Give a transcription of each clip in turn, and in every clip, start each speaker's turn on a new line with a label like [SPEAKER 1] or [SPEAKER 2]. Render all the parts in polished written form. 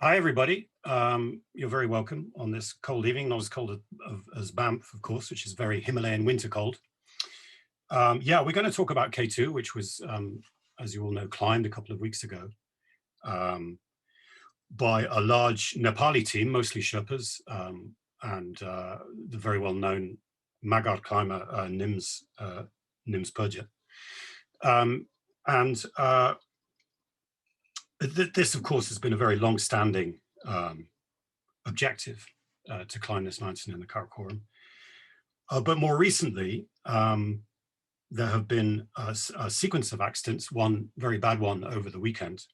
[SPEAKER 1] Hi, everybody. You're very welcome on this cold evening, not as cold as Banff, of course, which is very Himalayan winter cold. Yeah, we're going to talk about K2, which was, as you all know, climbed a couple of weeks ago um, by a large Nepali team, mostly Sherpas, and the very well-known Magar climber Nims Purja. Um, and this, of course, has been a very long-standing objective to climb this mountain in the Karakoram. But more recently, there have been a sequence of accidents, one very bad one over the weekend.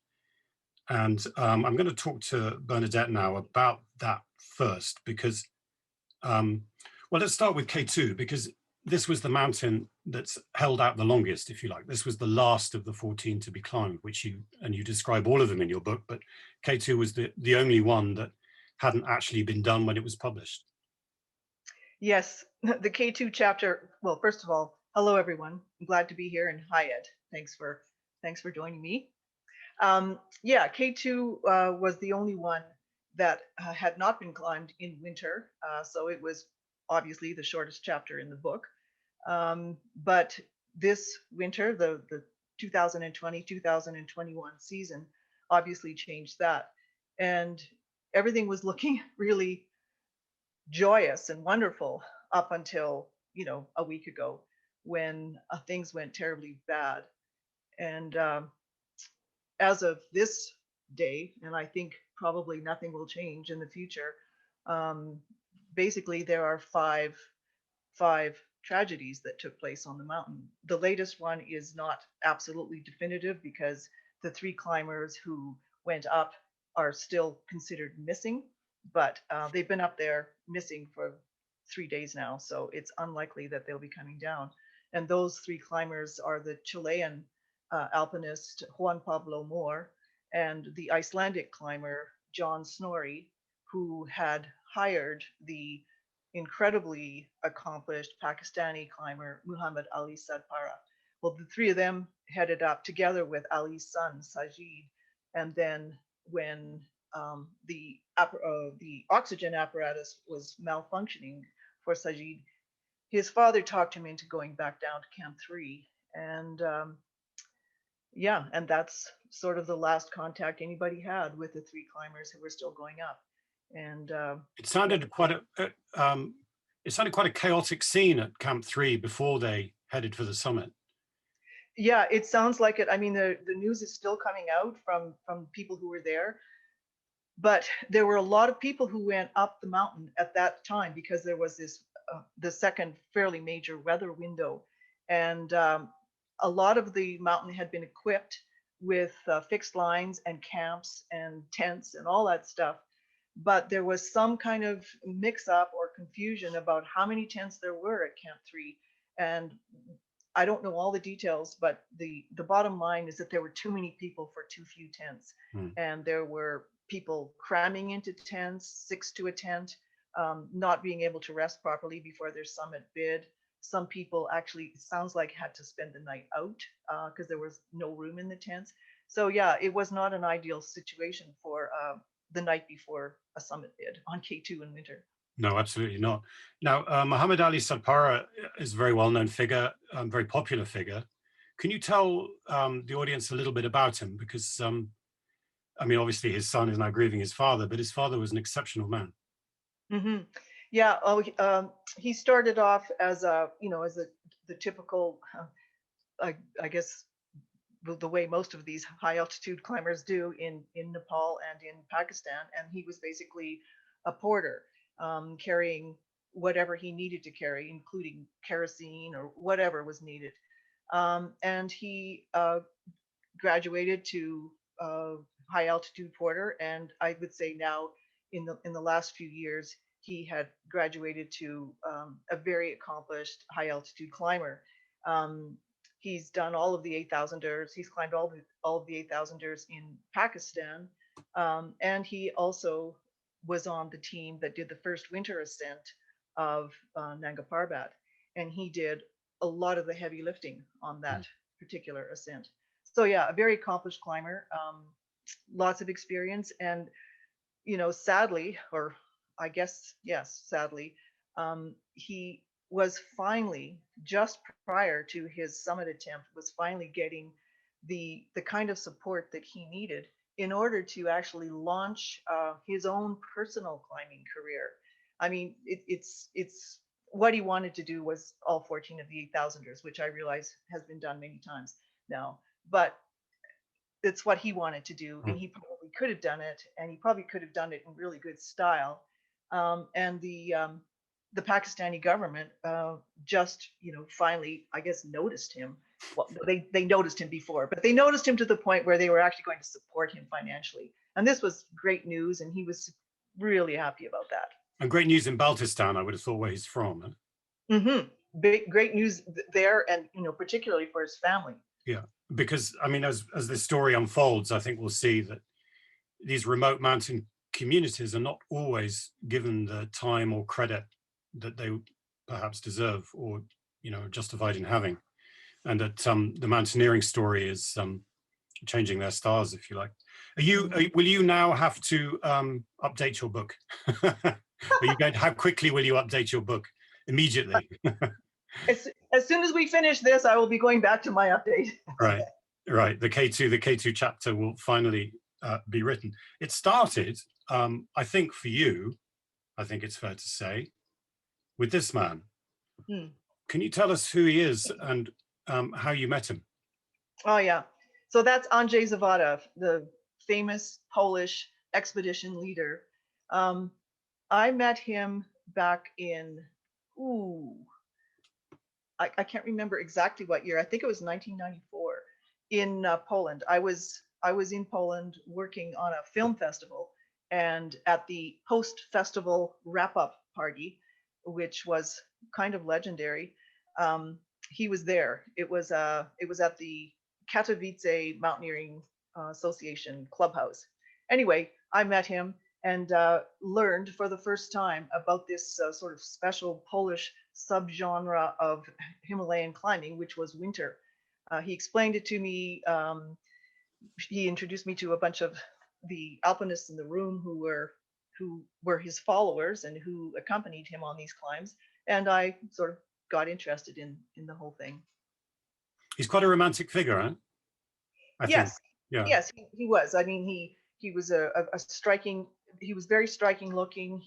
[SPEAKER 1] And I'm going to talk to Bernadette now about that first, because, well, let's start with K2, because this was the mountain that's held out the longest, if you like. This was the last of the 14 to be climbed, which you describe all of them in your book, but K2 was the only one that hadn't actually been done when it was published.
[SPEAKER 2] Yes, the K2 chapter. Well, first of all, hello everyone. I'm glad to be here, and hi Ed. Thanks for joining me. Yeah, K2 was the only one that had not been climbed in winter, so it was obviously the shortest chapter in the book. But this winter, the 2020-2021 season, obviously changed that, and everything was looking really joyous and wonderful up until a week ago when things went terribly bad. And as of this day, and I think probably nothing will change in the future, um, basically there are five tragedies that took place on the mountain. The latest one is not absolutely definitive because the three climbers who went up are still considered missing, but they've been up there missing for 3 days now, so it's unlikely that they'll be coming down. And those three climbers are the Chilean alpinist Juan Pablo Moore and the Icelandic climber John Snorri, who had hired the incredibly accomplished Pakistani climber Muhammad Ali Sarpara. Well, the three of them headed up together with Ali's son Sajid, and then when the oxygen apparatus was malfunctioning for Sajid, his father talked him into going back down to Camp 3, and yeah, and that's sort of the last contact anybody had with the three climbers who were still going up. And
[SPEAKER 1] It sounded it sounded quite a chaotic scene at Camp 3 before they headed for the summit.
[SPEAKER 2] yeah, it sounds like it. I mean, the news is still coming out from people who were there, but there were a lot of people who went up the mountain at that time because there was this the second fairly major weather window, and a lot of the mountain had been equipped with fixed lines and camps and tents and all that stuff, but there was some kind of mix up or confusion about how many tents there were at Camp 3. And I don't know all the details, but the bottom line is that there were too many people for too few tents, and there were people cramming into tents, six to a tent, not being able to rest properly before their summit bid. Some people actually, it sounds like, had to spend the night out because there was no room in the tents. So yeah, it was not an ideal situation for the night before a summit bid on K2 in winter.
[SPEAKER 1] No, absolutely not. Now, Muhammad Ali Sarpara is a very well-known figure, very popular figure. Can you tell the audience a little bit about him? Because, I mean, obviously his son is now grieving his father, but his father was an exceptional man.
[SPEAKER 2] Mm-hmm. Yeah, he started off as the typical, I guess, the way most of these high altitude climbers do in Nepal and in Pakistan, and he was basically a porter, carrying whatever he needed to carry, including kerosene or whatever was needed. And he graduated to high altitude porter, and I would say now in the last few years he had graduated to a very accomplished high altitude climber. Um, he's done all of the 8,000ers. He's climbed all of the 8,000ers in Pakistan, and he also was on the team that did the first winter ascent of Nanga Parbat, and he did a lot of the heavy lifting on that particular ascent. So yeah, a very accomplished climber, lots of experience, and sadly, or I guess, yes, sadly, he was finally, just prior to his summit attempt, was finally getting the kind of support that he needed in order to actually launch his own personal climbing career. I mean, it's what he wanted to do was all 14 of the 8,000ers, which I realize has been done many times now, but it's what he wanted to do, and he probably could have done it, and he probably could have done it in really good style. And the Pakistani government just, finally, I guess, noticed him. Well, they noticed him before, but they noticed him to the point where they were actually going to support him financially. And this was great news, and he was really happy about that.
[SPEAKER 1] And great news in Baltistan, I would have thought, where he's from. Huh?
[SPEAKER 2] Great news there, and particularly for his family.
[SPEAKER 1] Yeah, because I mean, as the story unfolds, I think we'll see that these remote mountain communities are not always given the time or credit that they perhaps deserve, or justified in having, and that the mountaineering story is changing their stars, if you like. Will you now have to update your book? How quickly will you update your book? Immediately.
[SPEAKER 2] As soon as we finish this, I will be going back to my update.
[SPEAKER 1] Right. The K2 chapter will finally be written. It started, I think for you, I think it's fair to say, with this man. Can you tell us who he is and how you met him?
[SPEAKER 2] Oh, yeah. So that's Andrzej Zavada, the famous Polish expedition leader. I met him back in, I can't remember exactly what year. I think it was 1994 in Poland. I was in Poland working on a film festival, and at the post-festival wrap-up party, which was kind of legendary, he was there. It was at the Katowice Mountaineering Association clubhouse. Anyway, I met him and learned for the first time about this sort of special Polish subgenre of Himalayan climbing, which was winter. He explained it to me. He introduced me to a bunch of the alpinists in the room who were his followers and who accompanied him on these climbs, and I sort of got interested in the whole thing.
[SPEAKER 1] He's quite a romantic figure, huh? I think. Yeah.
[SPEAKER 2] Yes, he was. I mean, he was a striking. He was very striking looking.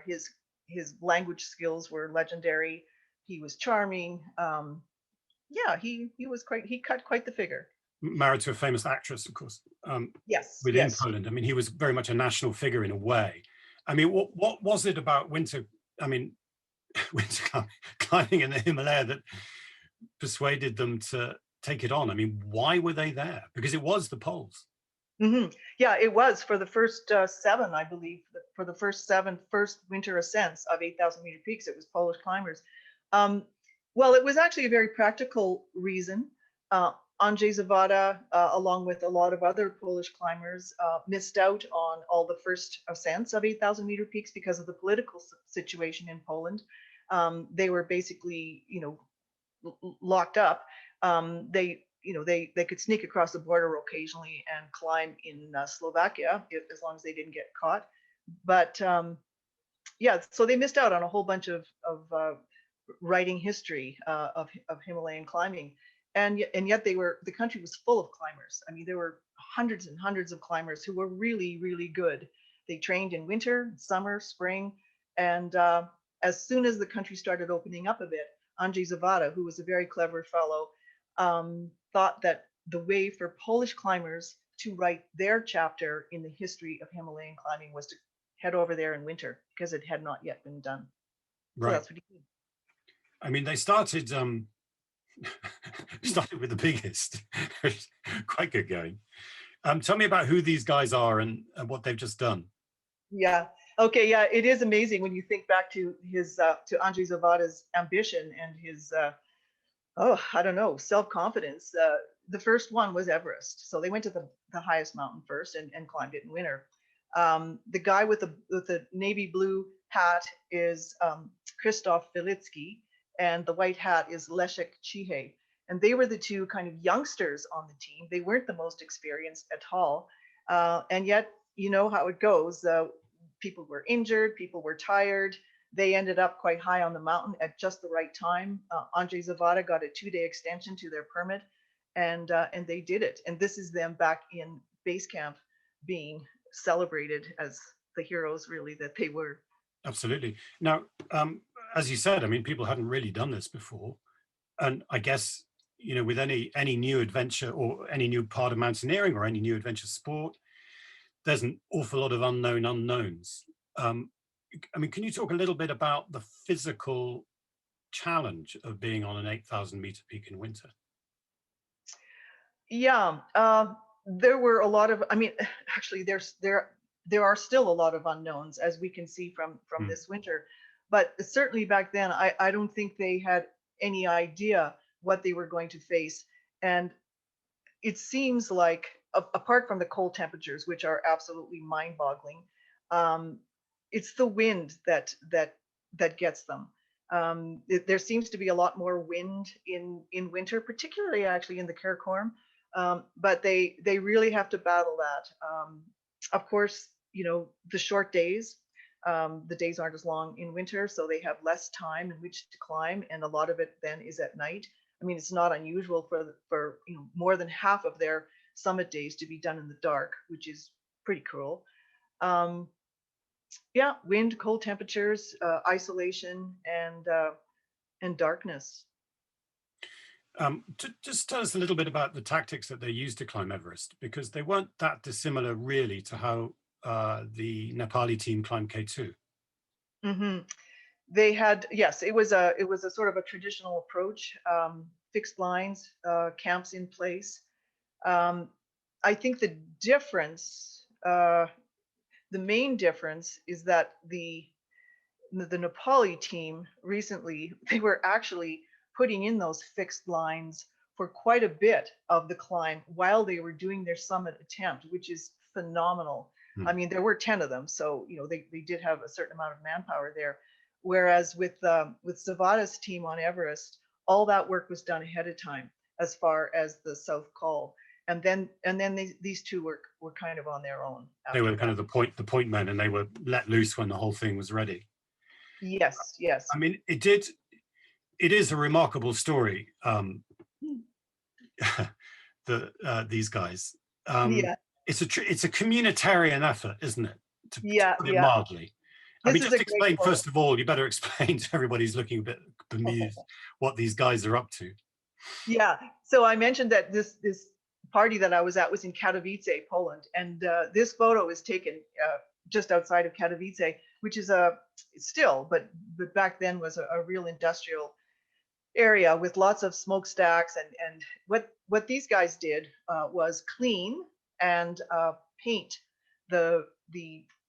[SPEAKER 2] His language skills were legendary. He was charming. Yeah, he was quite. He cut quite the figure.
[SPEAKER 1] Married to a famous actress, of course.
[SPEAKER 2] Yes.
[SPEAKER 1] Within Poland. I mean, he was very much a national figure in a way. I mean, what was it about winter? I mean, winter climbing in the Himalaya that persuaded them to take it on? I mean, why were they there? Because it was the poles.
[SPEAKER 2] Yeah, it was for the first 7, I believe. For the first 7 winter ascents of 8,000-meter peaks, it was Polish climbers. Well, it was actually a very practical reason. Andrzej Zavada, along with a lot of other Polish climbers, missed out on all the first ascents of 8,000-meter peaks because of the political situation in Poland. They were basically, locked up. They could sneak across the border occasionally and climb in Slovakia as long as they didn't get caught. But yeah, so they missed out on a whole bunch of writing history of Himalayan climbing, and yet the country was full of climbers. I mean, there were hundreds and hundreds of climbers who were really, really good. They trained in winter, summer, spring, and as soon as the country started opening up a bit, Andrzej Zavada, who was a very clever fellow, thought that the way for Polish climbers to write their chapter in the history of Himalayan climbing was to head over there in winter, because it had not yet been done.
[SPEAKER 1] Right.
[SPEAKER 2] So that's what he did.
[SPEAKER 1] I mean, they started with the biggest. Quite good going. Tell me about who these guys are and what they've just done.
[SPEAKER 2] Yeah. Okay. Yeah, it is amazing when you think back to his to Andrzej Zavada's ambition and his I don't know, self-confidence. The first one was Everest. So they went to the highest mountain first and climbed it in winter. The guy with the navy blue hat is Krzysztof Wilicki, and the white hat is Leszek Chihey. And they were the two kind of youngsters on the team. They weren't the most experienced at all. And yet you know how it goes. People were injured, people were tired. They ended up quite high on the mountain at just the right time. Andre Zavada got a 2-day extension to their permit, and they did it. And this is them back in base camp, being celebrated as the heroes, really, that they were.
[SPEAKER 1] Absolutely. Now, as you said, I mean, people hadn't really done this before, and I guess, you know, with any new adventure or any new part of mountaineering or any new adventure sport, there's an awful lot of unknown unknowns. Um, I mean, can you talk a little bit about the physical challenge of being on an 8,000-meter peak in winter?
[SPEAKER 2] Yeah, there were a lot of. I mean, actually, there are still a lot of unknowns, as we can see from
[SPEAKER 1] Mm.
[SPEAKER 2] this winter. But certainly back then, I don't think they had any idea what they were going to face. And it seems like, apart from the cold temperatures, which are absolutely mind-boggling, um, it's the wind that gets them. There seems to be a lot more wind in winter, particularly actually in the Karakoram, but they really have to battle that. Of course, you know, the short days. The days aren't as long in winter, so they have less time in which to climb, and a lot of it then is at night. I mean, it's not unusual for you know, more than half of their summit days to be done in the dark, which is pretty cruel. Um, yeah, wind, cold temperatures, isolation, and darkness.
[SPEAKER 1] Just tell us a little bit about the tactics that they used to climb Everest, because they weren't that dissimilar really to how the Nepali team climbed K2.
[SPEAKER 2] Hmm. They had, yes, it was a sort of a traditional approach, fixed lines, camps in place. Um, I think difference, the main difference, is that the Nepali team recently, they were actually putting in those fixed lines for quite a bit of the climb while they were doing their summit attempt, which is phenomenal.
[SPEAKER 1] Hmm.
[SPEAKER 2] I mean, there were 10 of them, so you know they did have a certain amount of manpower there. Whereas with Zavada's team on Everest, all that work was done ahead of time as far as the South Call, and then these two were kind of on their own
[SPEAKER 1] They
[SPEAKER 2] after
[SPEAKER 1] were kind
[SPEAKER 2] that.
[SPEAKER 1] of the point men, and they were let loose when the whole thing was ready.
[SPEAKER 2] Yes,
[SPEAKER 1] I
[SPEAKER 2] yes.
[SPEAKER 1] mean, it is a remarkable story. These guys. Um,
[SPEAKER 2] Yeah,
[SPEAKER 1] it's a communitarian effort, isn't it? To
[SPEAKER 2] yeah,
[SPEAKER 1] put it
[SPEAKER 2] yeah.
[SPEAKER 1] mildly. I
[SPEAKER 2] This
[SPEAKER 1] mean,
[SPEAKER 2] is
[SPEAKER 1] just
[SPEAKER 2] a great
[SPEAKER 1] explain
[SPEAKER 2] photo.
[SPEAKER 1] first of all. You better explain to everybody who's looking a bit bemused what these guys are up to.
[SPEAKER 2] Yeah. So I mentioned that this party that I was at was in Katowice, Poland, and this photo is taken just outside of Katowice, which is a still, but back then was a real industrial area with lots of smokestacks, and what these guys did was clean and paint the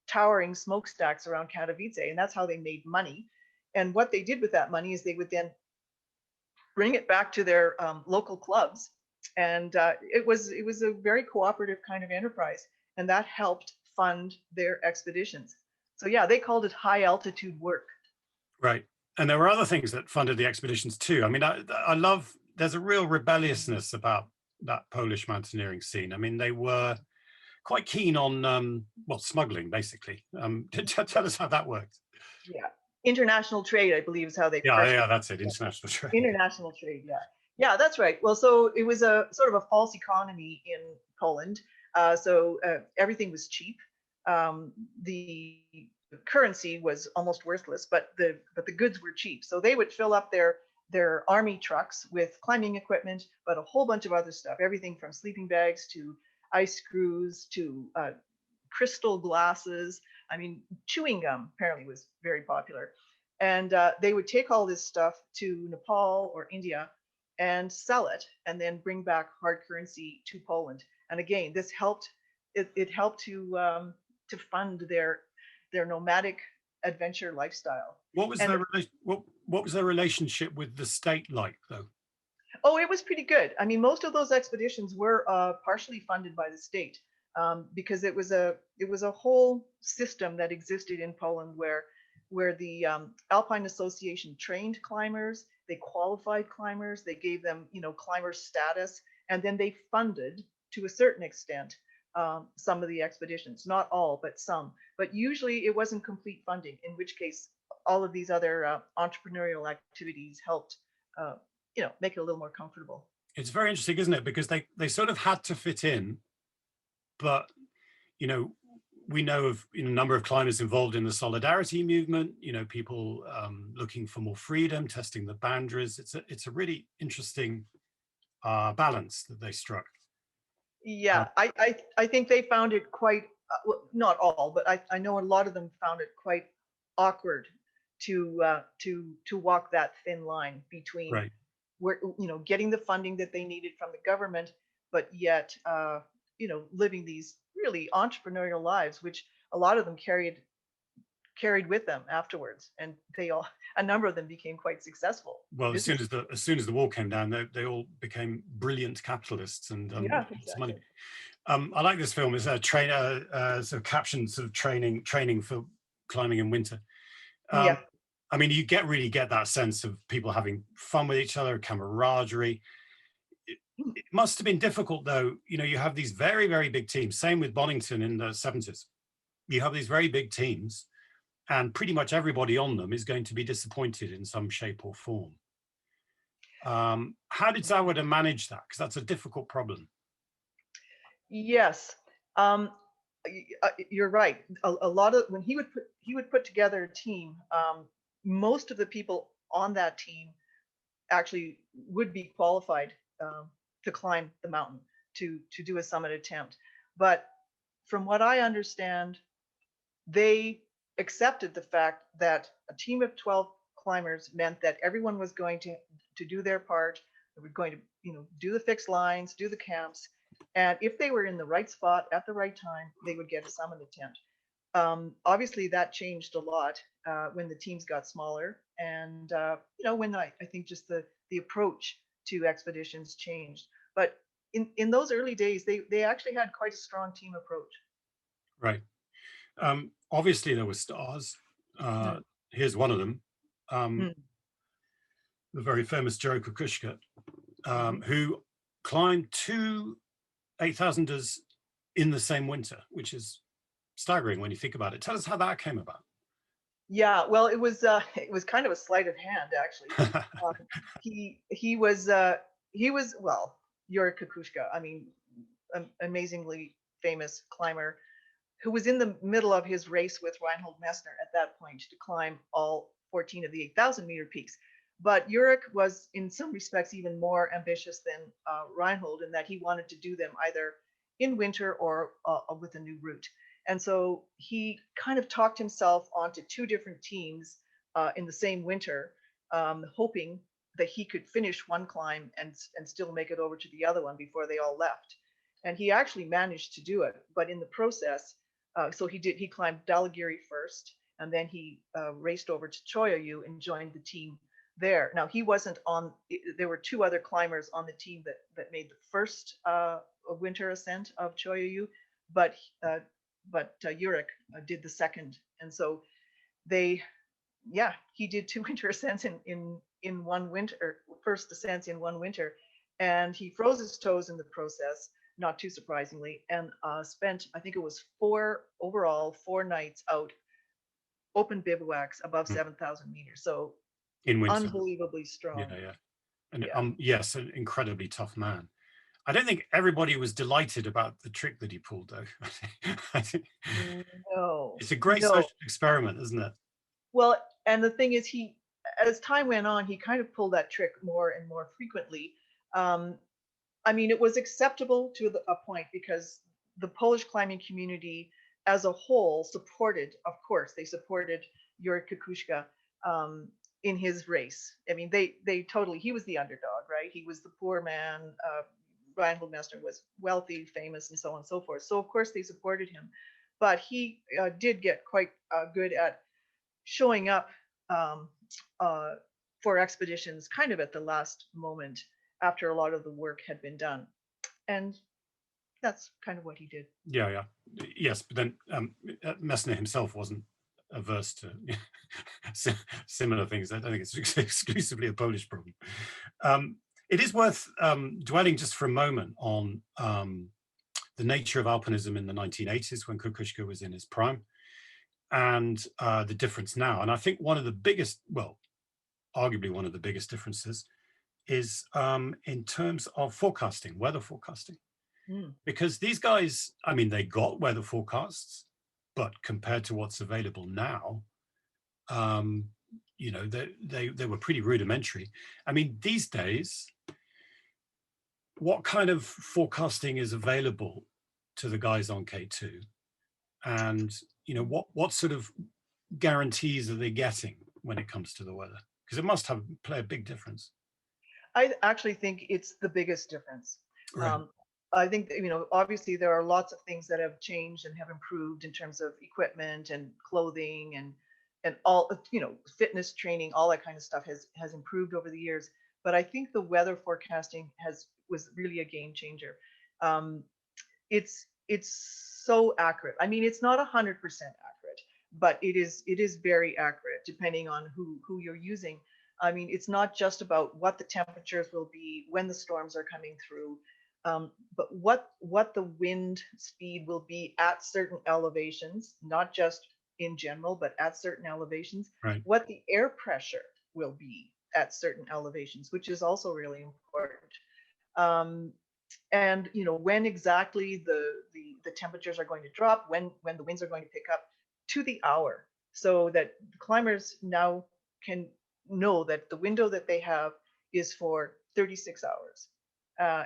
[SPEAKER 2] towering smokestacks around Katowice, and that's how they made money. And what they did with that money is they would then bring it back to their local clubs, and it was a very cooperative kind of enterprise, and that helped fund their expeditions. So yeah, they called it high altitude work.
[SPEAKER 1] Right. And there were other things that funded the expeditions too. I mean, I love, there's a real rebelliousness about that Polish mountaineering scene. I mean, they were quite keen on, well, smuggling, basically. Tell us how that worked.
[SPEAKER 2] Yeah, international trade, I believe, is how they
[SPEAKER 1] Yeah,
[SPEAKER 2] expressed it.
[SPEAKER 1] yeah, that's it, international trade.
[SPEAKER 2] International trade, yeah. Yeah, that's right. Well, so it was a sort of a false economy in Poland. So everything was cheap. The currency was almost worthless, but the goods were cheap. So they would fill up their army trucks with climbing equipment, but a whole bunch of other stuff, everything from sleeping bags to ice screws to crystal glasses. I mean, chewing gum apparently was very popular. And they would take all this stuff to Nepal or India and sell it, and then bring back hard currency to Poland. And again, this helped. It helped to fund their nomadic adventure lifestyle.
[SPEAKER 1] What was
[SPEAKER 2] And
[SPEAKER 1] their what was their relationship with the state like, though?
[SPEAKER 2] oh, it was pretty good. I mean, most of those expeditions were partially funded by the state, because it was a whole system that existed in Poland where the Alpine Association trained climbers, they qualified climbers, they gave them climber status, and then they funded to a certain extent some of the expeditions, not all, but some. But usually it wasn't complete funding, in which case all of these other entrepreneurial activities helped, make it a little more comfortable.
[SPEAKER 1] It's very interesting, isn't it? Because they sort of had to fit in, but we know of a number of climbers involved in the solidarity movement. People looking for more freedom, testing the boundaries. It's a really interesting balance that they struck.
[SPEAKER 2] Yeah, I think they found it quite, well, not all, but I know a lot of them found it quite awkward to walk that thin line between
[SPEAKER 1] Right.
[SPEAKER 2] where, getting the funding that they needed from the government, but yet living these really entrepreneurial lives, which a lot of them carried with them afterwards, and a number of them became quite successsort
[SPEAKER 1] Well, as soon as the wall came down, they all became brilliant capitalists and
[SPEAKER 2] yeah,
[SPEAKER 1] lots of money.
[SPEAKER 2] exactly.
[SPEAKER 1] I like this film. It's a sort of captions of training for climbing in winter.
[SPEAKER 2] Yeah.
[SPEAKER 1] I mean, you really get that sense of people having fun with each other, camaraderie. It must have been difficult, though. You have these very, very big teams. Same with Bonington in the 70s. You have these very big teams, and pretty much everybody on them is going to be disappointed in some shape or form. How did Zavada manage that? Because that's a difficult problem.
[SPEAKER 2] Yes. You're right. A lot of when he would put together a team, most of the people on that team actually would be qualified to climb the mountain, to do a summit attempt. But from what I understand, they accepted the fact that a team of 12 climbers meant that everyone was going to do their part. They were going to do the fixed lines, do the camps, and if they were in the right spot at the right time, they would get a summit attempt. Obviously, that changed a lot when the teams got smaller, and when I think just the approach to expeditions changed. But in those early days, they actually had quite a strong team approach.
[SPEAKER 1] Right. Obviously, there were stars.
[SPEAKER 2] Mm.
[SPEAKER 1] Here's one of them,
[SPEAKER 2] Mm.
[SPEAKER 1] the very famous Joe Kukushka,
[SPEAKER 2] Mhm.
[SPEAKER 1] who climbed 2 8,000ers in the same winter, which is staggering when you think about it. Tell us how that came about.
[SPEAKER 2] Yeah, well, it was kind of a sleight of hand, actually. Um, he was well, Yuri Kukushka. I mean, amazingly famous climber who was in the middle of his race with Reinhold Messner at that point to climb all 14 of the 8,000-meter peaks. But Yurik was, in some respects, even more ambitious than Reinhold in that he wanted to do them either in winter or with a new route. And so he kind of talked himself onto two different teams in the same winter, hoping that he could finish one climb and still make it over to the other one before they all left. And he actually managed to do it, but in the process, so he climbed Dalagiri first, and then he raced over to Choyayu and joined the team there. Now he wasn't on. There were two other climbers on the team that made the first winter ascent of Choyayu, but Yurik did the second, and so he did two winter ascents in one winter, first ascents in one winter, and he froze his toes in the process, not too surprisingly, and spent, I think it was 4 nights out, open bivouacs above 7,000 meters. So
[SPEAKER 1] In winter.
[SPEAKER 2] unbelievably strong.
[SPEAKER 1] Yeah. And yes, an incredibly tough man. I don't think everybody was delighted about the trick that he pulled, though.
[SPEAKER 2] No,
[SPEAKER 1] It's a great social experiment, isn't it?
[SPEAKER 2] Well, and the thing is, as time went on, he kind of pulled that trick more and more frequently. I mean, it was acceptable to a point because the Polish climbing community as a whole supported, of course, they supported Yuri Kukushka in his race. I mean, they totally, he was the underdog, right? He was the poor man. Reinhold Messner was wealthy, famous, and so on and so forth. So, of course, they supported him. But he did get quite good at showing up for expeditions kind of at the last moment after a lot of the work had been done. And that's kind of what he did.
[SPEAKER 1] Yes, but then Messner himself wasn't averse to similar things. I don't think it's exclusively a Polish problem. It is worth dwelling just for a moment on the nature of alpinism in the 1980s when Kukushka was in his prime, and the difference now. And I think one of the biggest, well, arguably one of the biggest differences is in terms of forecasting, weather forecasting. Because these guys, I mean, they got weather forecasts, but compared to what's available now, you know, they were pretty rudimentary. I mean, these days, what kind of forecasting is available to the guys on K2? And, you know, what sort of guarantees are they getting when it comes to the weather? Because it must play a big difference.
[SPEAKER 2] I actually think it's the biggest difference.
[SPEAKER 1] Right.
[SPEAKER 2] I think, you know, obviously there are lots of things that have changed and have improved in terms of equipment and clothing and all, you know, fitness training, all that kind of stuff has improved over the years. But I think the weather forecasting was really a game changer. It's so accurate. I mean, it's not 100% accurate, but it is very accurate depending on who you're using. I mean, it's not just about what the temperatures will be when the storms are coming through, but what the wind speed will be at certain elevations, not just in general, but at certain elevations.
[SPEAKER 1] Right.
[SPEAKER 2] What the air pressure will be at certain elevations, which is also really important. And you know, when exactly the temperatures are going to drop, when the winds are going to pick up to the hour, so that climbers now can know that the window that they have is for 36 hours.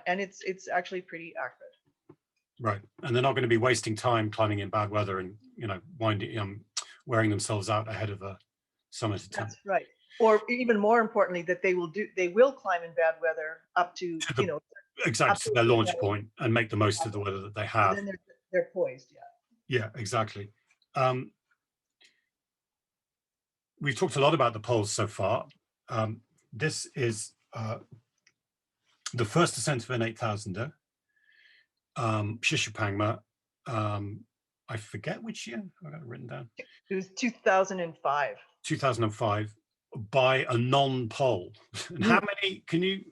[SPEAKER 2] And it's actually pretty accurate.
[SPEAKER 1] Right. And they're not going to be wasting time climbing in bad weather and, you know, wearing themselves out ahead of a summit attempt.
[SPEAKER 2] That's right. Or even more importantly, that they will climb in bad weather up to
[SPEAKER 1] the,
[SPEAKER 2] you know,
[SPEAKER 1] exactly, to their launch point and make the most of the weather that they have.
[SPEAKER 2] And then they're poised. Yeah.
[SPEAKER 1] Yeah, exactly. We've talked a lot about the poles so far. This is the first ascent of an 8,000er, Shishapangma. I forget which year. I got it written down.
[SPEAKER 2] It was 2005.
[SPEAKER 1] 2005 by a non-pole. And how many, can you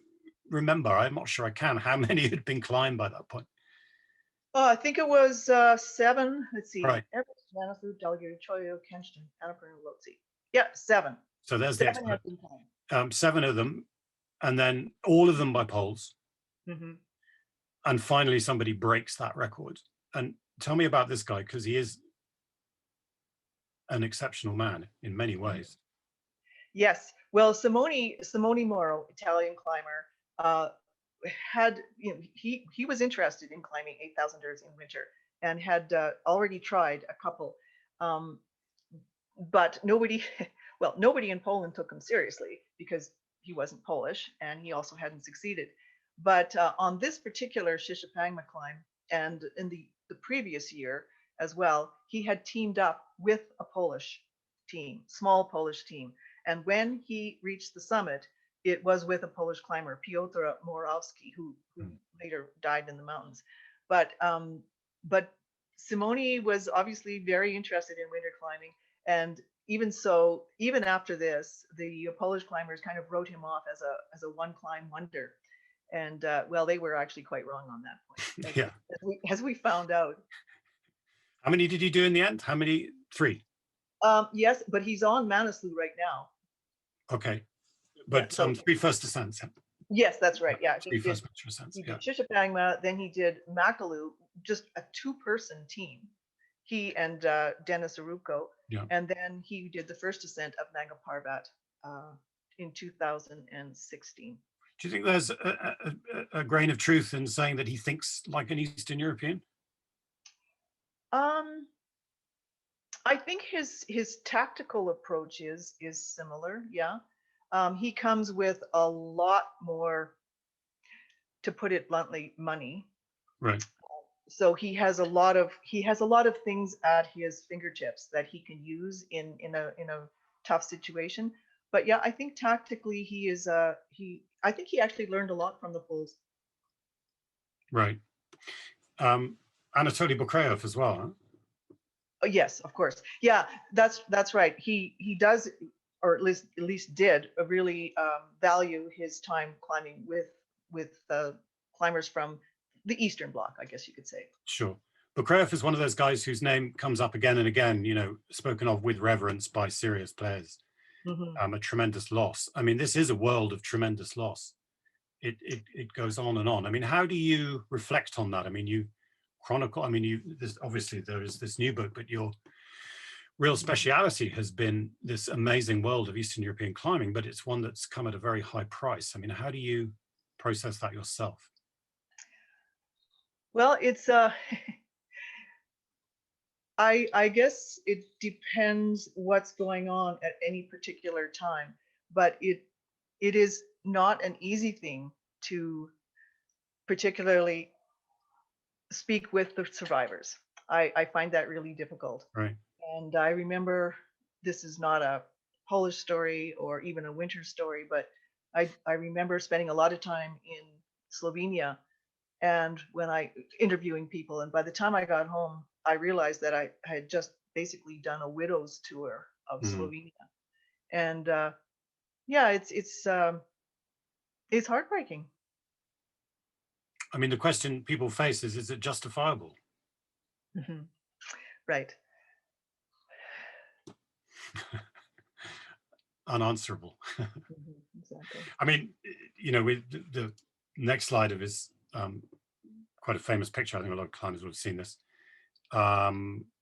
[SPEAKER 1] remember? I'm not sure I can. How many had been climbed by that point?
[SPEAKER 2] I think it was 7. Let's see.
[SPEAKER 1] Right.
[SPEAKER 2] Everest, Manaslu, Delgado, Choyo, Kenston, Annapurna, Lhotse. Yeah, 7.
[SPEAKER 1] So there's
[SPEAKER 2] 7
[SPEAKER 1] the
[SPEAKER 2] expert.
[SPEAKER 1] 7 of them, and then all of them by poles. And finally, somebody breaks that record. And tell me about this guy, because he is an exceptional man in many ways.
[SPEAKER 2] Yes. Well, Simone Moro, Italian climber, had, you know, he was interested in climbing 8,000ers in winter and had already tried a couple, but nobody in Poland took him seriously because he wasn't Polish and he also hadn't succeeded. But on this particular Shishapangma climb and in the previous year as well, he had teamed up with a Polish team, small Polish team. And when he reached the summit, it was with a Polish climber, Piotr Morawski, who later died in the mountains. But Simone was obviously very interested in winter climbing. And even so, even after this, the Polish climbers kind of wrote him off as a one climb wonder. And well, they were actually quite wrong on that point.
[SPEAKER 1] Yeah.
[SPEAKER 2] As we found out.
[SPEAKER 1] How many did he do in the end? How many? 3.
[SPEAKER 2] Yes, but he's on Manaslu right now.
[SPEAKER 1] Okay. But
[SPEAKER 2] yeah, so,
[SPEAKER 1] 3 first ascents.
[SPEAKER 2] Yes, that's right. Yeah.
[SPEAKER 1] 3 first major ascents.
[SPEAKER 2] He did Shishapangma, then he did Makalu, just a 2-person team. He and Dennis Arupko.
[SPEAKER 1] Yeah.
[SPEAKER 2] And then he did the first ascent of Nanga Parbat in 2016.
[SPEAKER 1] Do you think there's a grain of truth in saying that he thinks like an Eastern European?
[SPEAKER 2] I think his tactical approach is similar. Yeah. He comes with a lot more, to put it bluntly, money.
[SPEAKER 1] Right.
[SPEAKER 2] So he has a lot of things at his fingertips that he can use in a tough situation. But yeah, I think tactically he is I think he actually learned a lot from the Poles.
[SPEAKER 1] Right. Anatoly Bokrev as well, huh?
[SPEAKER 2] Yes, of course. Yeah, that's right. He does, or at least did, really value his time climbing with climbers from the Eastern Bloc, I guess you could say.
[SPEAKER 1] Sure. Bokrev is one of those guys whose name comes up again and again, you know, spoken of with reverence by serious players. A tremendous loss. I mean, this is a world of tremendous loss. It goes on and on. I mean, how do you reflect on that? I mean, you chronicle, I mean, obviously there is this new book, but your real speciality has been this amazing world of Eastern European climbing, but it's one that's come at a very high price. I mean, how do you process that yourself?
[SPEAKER 2] Well, it's I guess it depends what's going on at any particular time, but it is not an easy thing to particularly speak with the survivors. I find that really difficult.
[SPEAKER 1] Right.
[SPEAKER 2] And I remember, this is not a Polish story or even a winter story, but I remember spending a lot of time in Slovenia, and when I interviewing people, and by the time I got home, I realized that I had just basically done a widow's tour of Slovenia. And yeah, it's heartbreaking.
[SPEAKER 1] I mean, the question people face is it justifiable?
[SPEAKER 2] Right.
[SPEAKER 1] Unanswerable.
[SPEAKER 2] Exactly.
[SPEAKER 1] I mean, you know, with the next slide of his quite a famous picture. I think a lot of climbers would have seen this.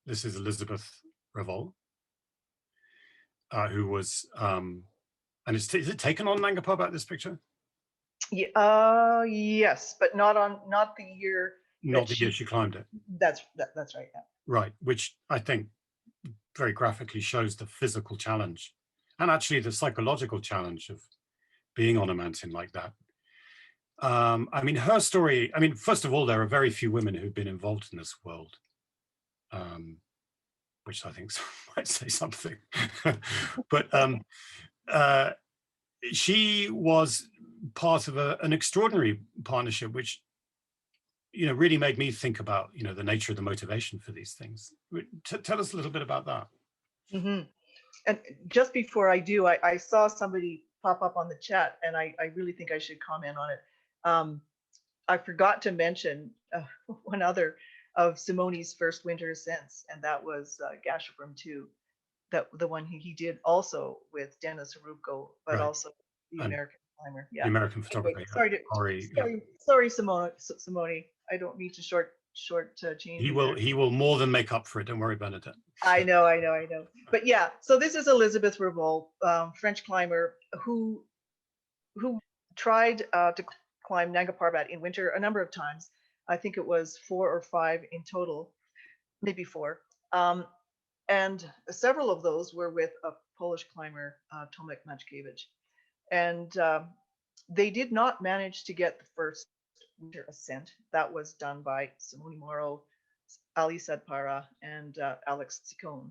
[SPEAKER 1] This is Elizabeth Revolt, who was, and is it taken on Nanga Parbat, this picture?
[SPEAKER 2] Yeah, yes, but not the year.
[SPEAKER 1] Not the year she climbed it.
[SPEAKER 2] That's right. Yeah.
[SPEAKER 1] Right, which I think very graphically shows the physical challenge and actually the psychological challenge of being on a mountain like that. I mean, her story, I mean, first of all, there are very few women who've been involved in this world, which I think might say something. But she was part of an extraordinary partnership, which, you know, really made me think about, you know, the nature of the motivation for these things. Tell us a little bit about that.
[SPEAKER 2] And just before I do, I saw somebody pop up on the chat, and I really think I should comment on it. I forgot to mention one other of Simone's first winter ascents, and that was Gasherbrum 2, the one he did also with Dennis Arubko, but
[SPEAKER 1] Right.
[SPEAKER 2] Also the American climber. Yeah.
[SPEAKER 1] The American photographer.
[SPEAKER 2] Anyway, sorry, Simone. I don't need to short change.
[SPEAKER 1] He will more than make up for it. Don't worry, Bernadette.
[SPEAKER 2] I know. But yeah, so this is Elizabeth Revolt, French climber who tried to climb Nanga Parbat in winter a number of times. I think it was 4 or 5 in total, maybe 4. And several of those were with a Polish climber, Tomek Maćkiewicz. And they did not manage to get the first winter ascent. That was done by Simone Moro, Ali Sarpara, and Alex Ciccone.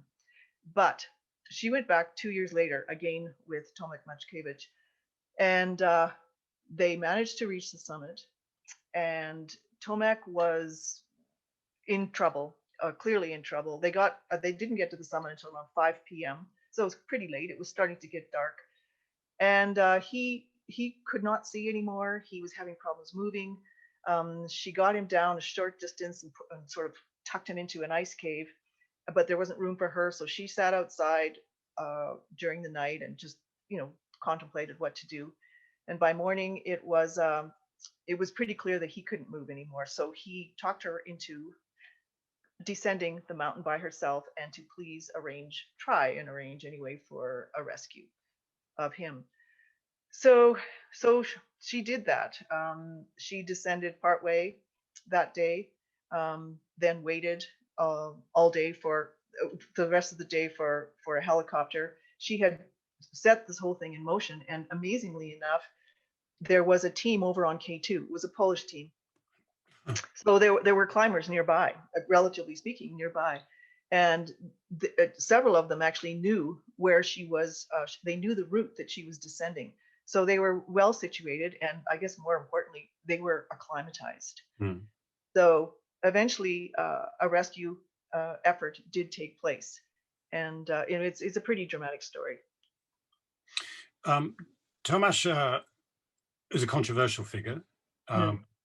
[SPEAKER 2] But she went back 2 years later, again with Tomek Maćkiewicz, and they managed to reach the summit. And Tomek was in trouble, clearly in trouble. They didn't get to the summit until around 5 p.m. So it was pretty late. It was starting to get dark. And he could not see anymore. He was having problems moving. She got him down a short distance and sort of tucked him into an ice cave, but there wasn't room for her. So she sat outside during the night and just, contemplated what to do. And by morning, it was pretty clear that he couldn't move anymore. So he talked her into descending the mountain by herself and to please try and arrange anyway for a rescue of him. So she did that. She descended partway that day, then waited all day for the rest of the day for a helicopter. She had set this whole thing in motion, and amazingly enough, there was a team over on K2. It was a Polish team. So there were climbers nearby, relatively speaking, nearby. And several of them actually knew where she was. They knew the route that she was descending. So they were well situated. And I guess more importantly, they were acclimatized. So eventually a rescue effort did take place. And it's a pretty dramatic story.
[SPEAKER 1] Tomasz is a controversial figure.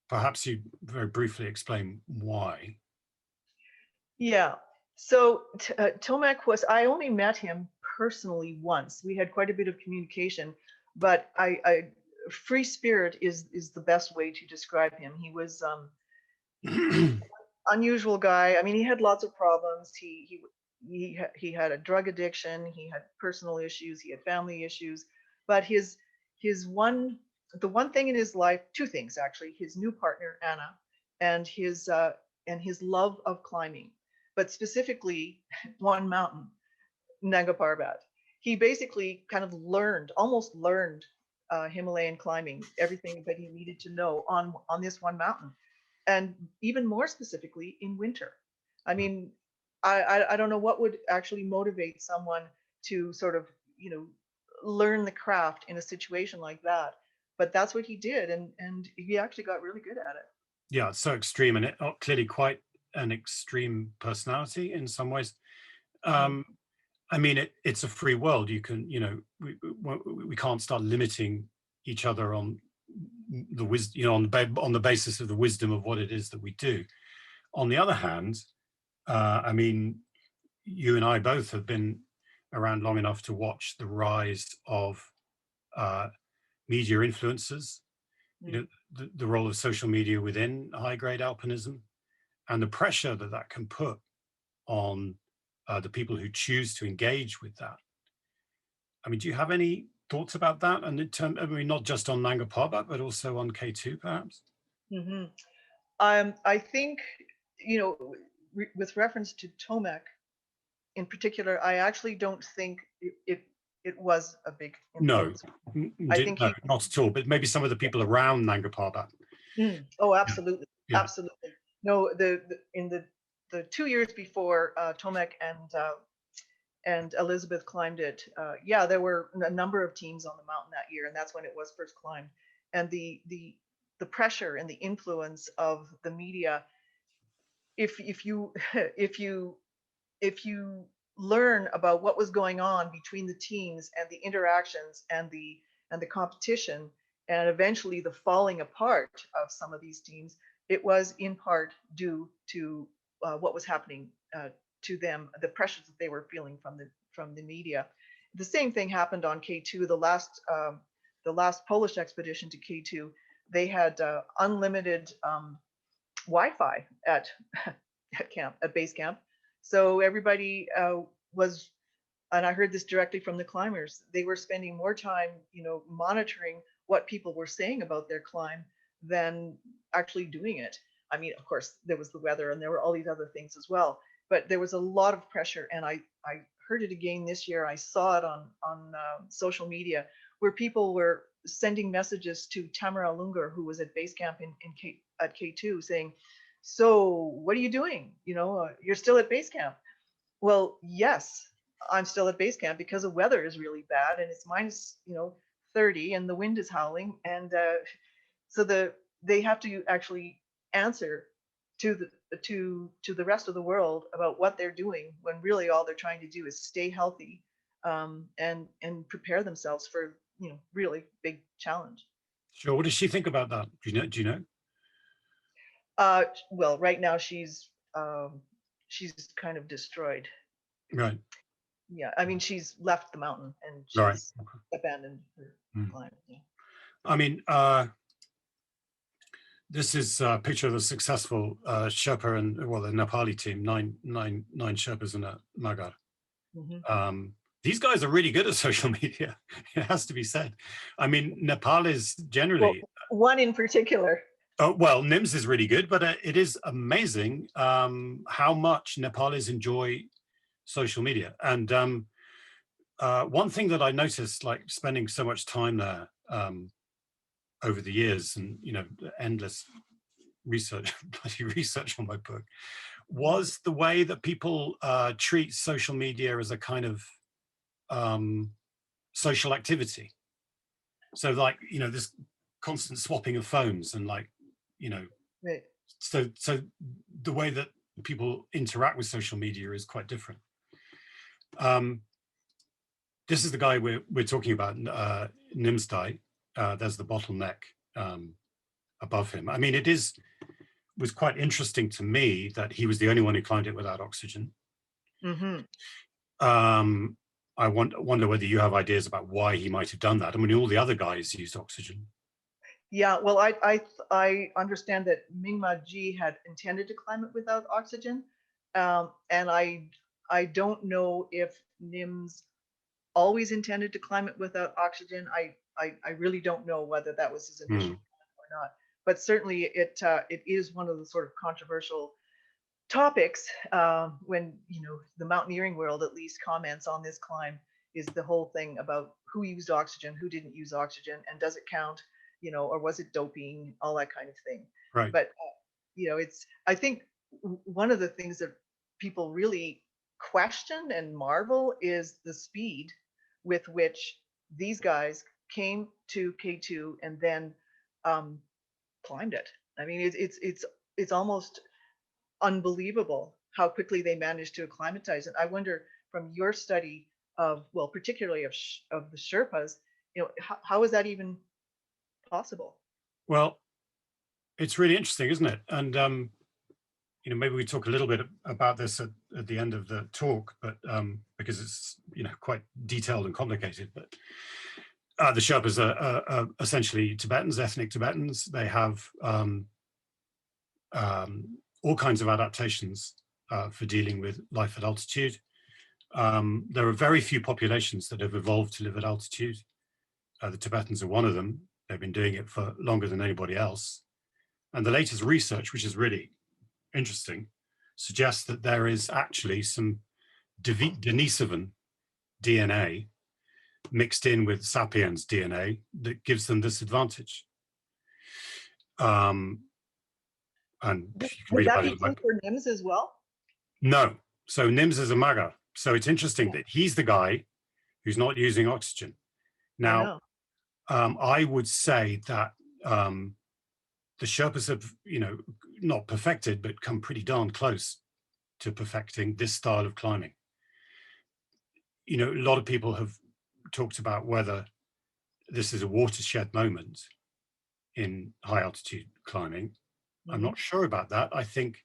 [SPEAKER 1] perhaps you very briefly explain why.
[SPEAKER 2] Yeah. So Tomac was, I only met him personally once. We had quite a bit of communication, but free spirit is the best way to describe him. He was unusual guy. I mean, he had lots of problems. He had a drug addiction. He had personal issues. He had family issues. But the one thing in his life, two things actually: his new partner Anna, and his love of climbing, but specifically one mountain, Nanga Parbat. He basically kind of almost learned Himalayan climbing, everything that he needed to know on this one mountain, and even more specifically in winter. I mean, I don't know what would actually motivate someone to sort of, learn the craft in a situation like that, but that's what he did, and he actually got really good at it.
[SPEAKER 1] Yeah, it's so extreme, and clearly quite an extreme personality in some ways.
[SPEAKER 2] Mm.
[SPEAKER 1] I mean, it's a free world. You can, we can't start limiting each other on the wisdom, on the basis of the wisdom of what it is that we do. On the other hand, I mean, you and I both have been around long enough to watch the rise of media influencers,
[SPEAKER 2] Mm.
[SPEAKER 1] the role of social media within high-grade alpinism, and the pressure that that can put on the people who choose to engage with that. I mean, do you have any thoughts about that? And I mean, not just on Nanga Parbat, but also on K2, perhaps?
[SPEAKER 2] Hmm. I think, with reference to Tomac in particular, I actually don't think it was a big
[SPEAKER 1] No,
[SPEAKER 2] influence. I think
[SPEAKER 1] no,
[SPEAKER 2] he.
[SPEAKER 1] not at all. But maybe some of the people around Nanga Parbat.
[SPEAKER 2] Oh,
[SPEAKER 1] Yeah,
[SPEAKER 2] absolutely,
[SPEAKER 1] yeah.
[SPEAKER 2] absolutely. No, in the 2 years before Tomac and Elizabeth climbed it, yeah, there were a number of teams on the mountain that year, and that's when it was first climbed. And the pressure and the influence of the media, if you if you if you learn about what was going on between the teams and the interactions and the competition, and eventually the falling apart of some of these teams, it was in part due to what was happening to them, the pressures that they were feeling from the media. The same thing happened on K2. The last Polish expedition to K2, they had unlimited Wi-Fi at base camp. So everybody was, and I heard this directly from the climbers, they were spending more time, monitoring what people were saying about their climb than actually doing it. I mean, of course, there was the weather and there were all these other things as well, but there was a lot of pressure. And I heard it again this year. I saw it on social media where people were sending messages to Tamara Lungar, who was at base camp at K2, saying, "So what are you doing? You're still at base camp." Well, yes, I'm still at base camp because the weather is really bad and it's minus, 30 and the wind is howling. And so they have to actually answer to the rest of the world about what they're doing when really all they're trying to do is stay healthy, and prepare themselves for, really big challenge.
[SPEAKER 1] Sure. What does she think about that? Do you know? Do you know?
[SPEAKER 2] Well, right now she's kind of destroyed.
[SPEAKER 1] Right.
[SPEAKER 2] Yeah, I mean, she's left the mountain and
[SPEAKER 1] Right.
[SPEAKER 2] she's abandoned her
[SPEAKER 1] Mm.
[SPEAKER 2] climb. Yeah.
[SPEAKER 1] I mean, this is a picture of the successful Sherpa and, well, the Nepali team, nine Sherpas and a Nagar.
[SPEAKER 2] Hmm.
[SPEAKER 1] These guys are really good at social media. It has to be said. I mean, Nepal is
[SPEAKER 2] Well,
[SPEAKER 1] generally,
[SPEAKER 2] one in particular.
[SPEAKER 1] well, NIMS is really good, but it is amazing how much Nepalis enjoy social media. And one thing that I noticed, like spending so much time there over the years, and endless research, bloody research on my book, was the way that people treat social media as a kind of social activity. So, like, this constant swapping of phones, and like, you know,
[SPEAKER 2] Right.
[SPEAKER 1] so the way that people interact with social media is quite different. This is the guy we're talking about, Nimsdai. There's the bottleneck above him. I mean, was quite interesting to me that he was the only one who climbed it without oxygen.
[SPEAKER 2] Hmm.
[SPEAKER 1] I wonder whether you have ideas about why he might have done that. I mean, all the other guys used oxygen.
[SPEAKER 2] Yeah, well, I understand that Mingma Ji had intended to climb it without oxygen, and I don't know if NIMS always intended to climb it without oxygen. I really don't know whether that was his initial plan or not. But certainly it is one of the sort of controversial topics when the mountaineering world at least comments on this climb, is the whole thing about who used oxygen, who didn't use oxygen, and does it count, or was it doping, all that kind of thing.
[SPEAKER 1] Right.
[SPEAKER 2] But it's, I think, one of the things that people really question and marvel is the speed with which these guys came to K2 and then climbed it. I mean, it's almost unbelievable how quickly they managed to acclimatize it. I wonder, from your study of, well, particularly of the Sherpas, how is that even possible?
[SPEAKER 1] Well, it's really interesting, isn't it? And maybe we talk a little bit about this at the end of the talk, but because it's quite detailed and complicated. But the Sherpas are essentially Tibetans, ethnic Tibetans. They have all kinds of adaptations for dealing with life at altitude. There are very few populations that have evolved to live at altitude. The Tibetans are one of them. They've been doing it for longer than anybody else. And the latest research, which is really interesting, suggests that there is actually some Denisovan DNA mixed in with sapiens DNA that gives them this advantage. And you can
[SPEAKER 2] Would
[SPEAKER 1] read
[SPEAKER 2] that
[SPEAKER 1] about
[SPEAKER 2] be
[SPEAKER 1] it.
[SPEAKER 2] true for NIMS as well?
[SPEAKER 1] No. So NIMS is a MAGA. So it's interesting that he's the guy who's not using oxygen. Now, I would say that the Sherpas have, not perfected, but come pretty darn close to perfecting this style of climbing. A lot of people have talked about whether this is a watershed moment in high altitude climbing. I'm not sure about that. I think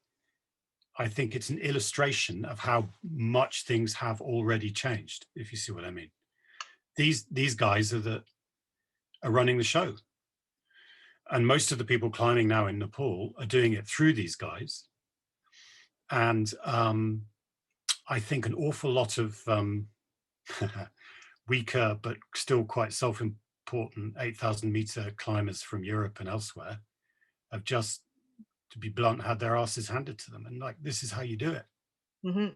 [SPEAKER 1] it's an illustration of how much things have already changed, if you see what I mean. These guys are running the show. And most of the people climbing now in Nepal are doing it through these guys. And I think an awful lot of weaker, but still quite self-important 8,000 meter climbers from Europe and elsewhere have just, to be blunt, had their asses handed to them. And this is how you do it.
[SPEAKER 2] Mm-hmm.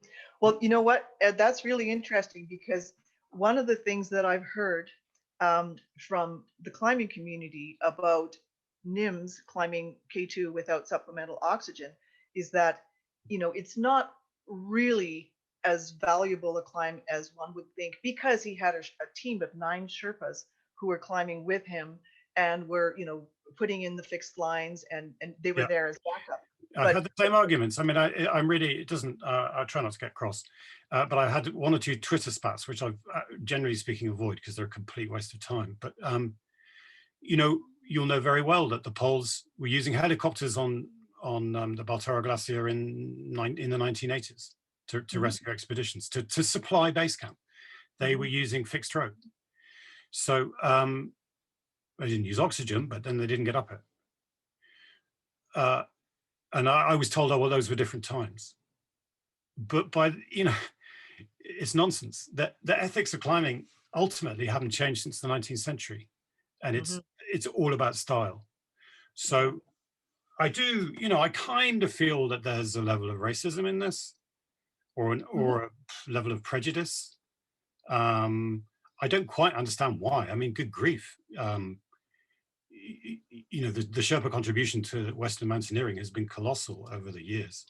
[SPEAKER 2] Well, you know what, Ed, that's really interesting, because one of the things that I've heard from the climbing community about NIMS climbing K2 without supplemental oxygen is that, it's not really as valuable a climb as one would think, because he had a team of 9 Sherpas who were climbing with him and were, putting in the fixed lines, and they were there as backup.
[SPEAKER 1] I've had the same arguments. I mean, I'm really, it doesn't, I try not to get cross, but I had 1 or 2 Twitter spats, which I've generally speaking avoid because they're a complete waste of time. But, you'll know very well that the Poles were using helicopters on the Baltoro Glacier in the 1980s to rescue expeditions, to supply base camp. They were using fixed rope. So they didn't use oxygen, but then they didn't get up it. And I was told, oh, well, those were different times. But it's nonsense. The ethics of climbing ultimately haven't changed since the 19th century. And it's all about style. So I do, I kind of feel that there's a level of racism in this, or a level of prejudice. I don't quite understand why. I mean, good grief. The Sherpa contribution to Western mountaineering has been colossal over the years.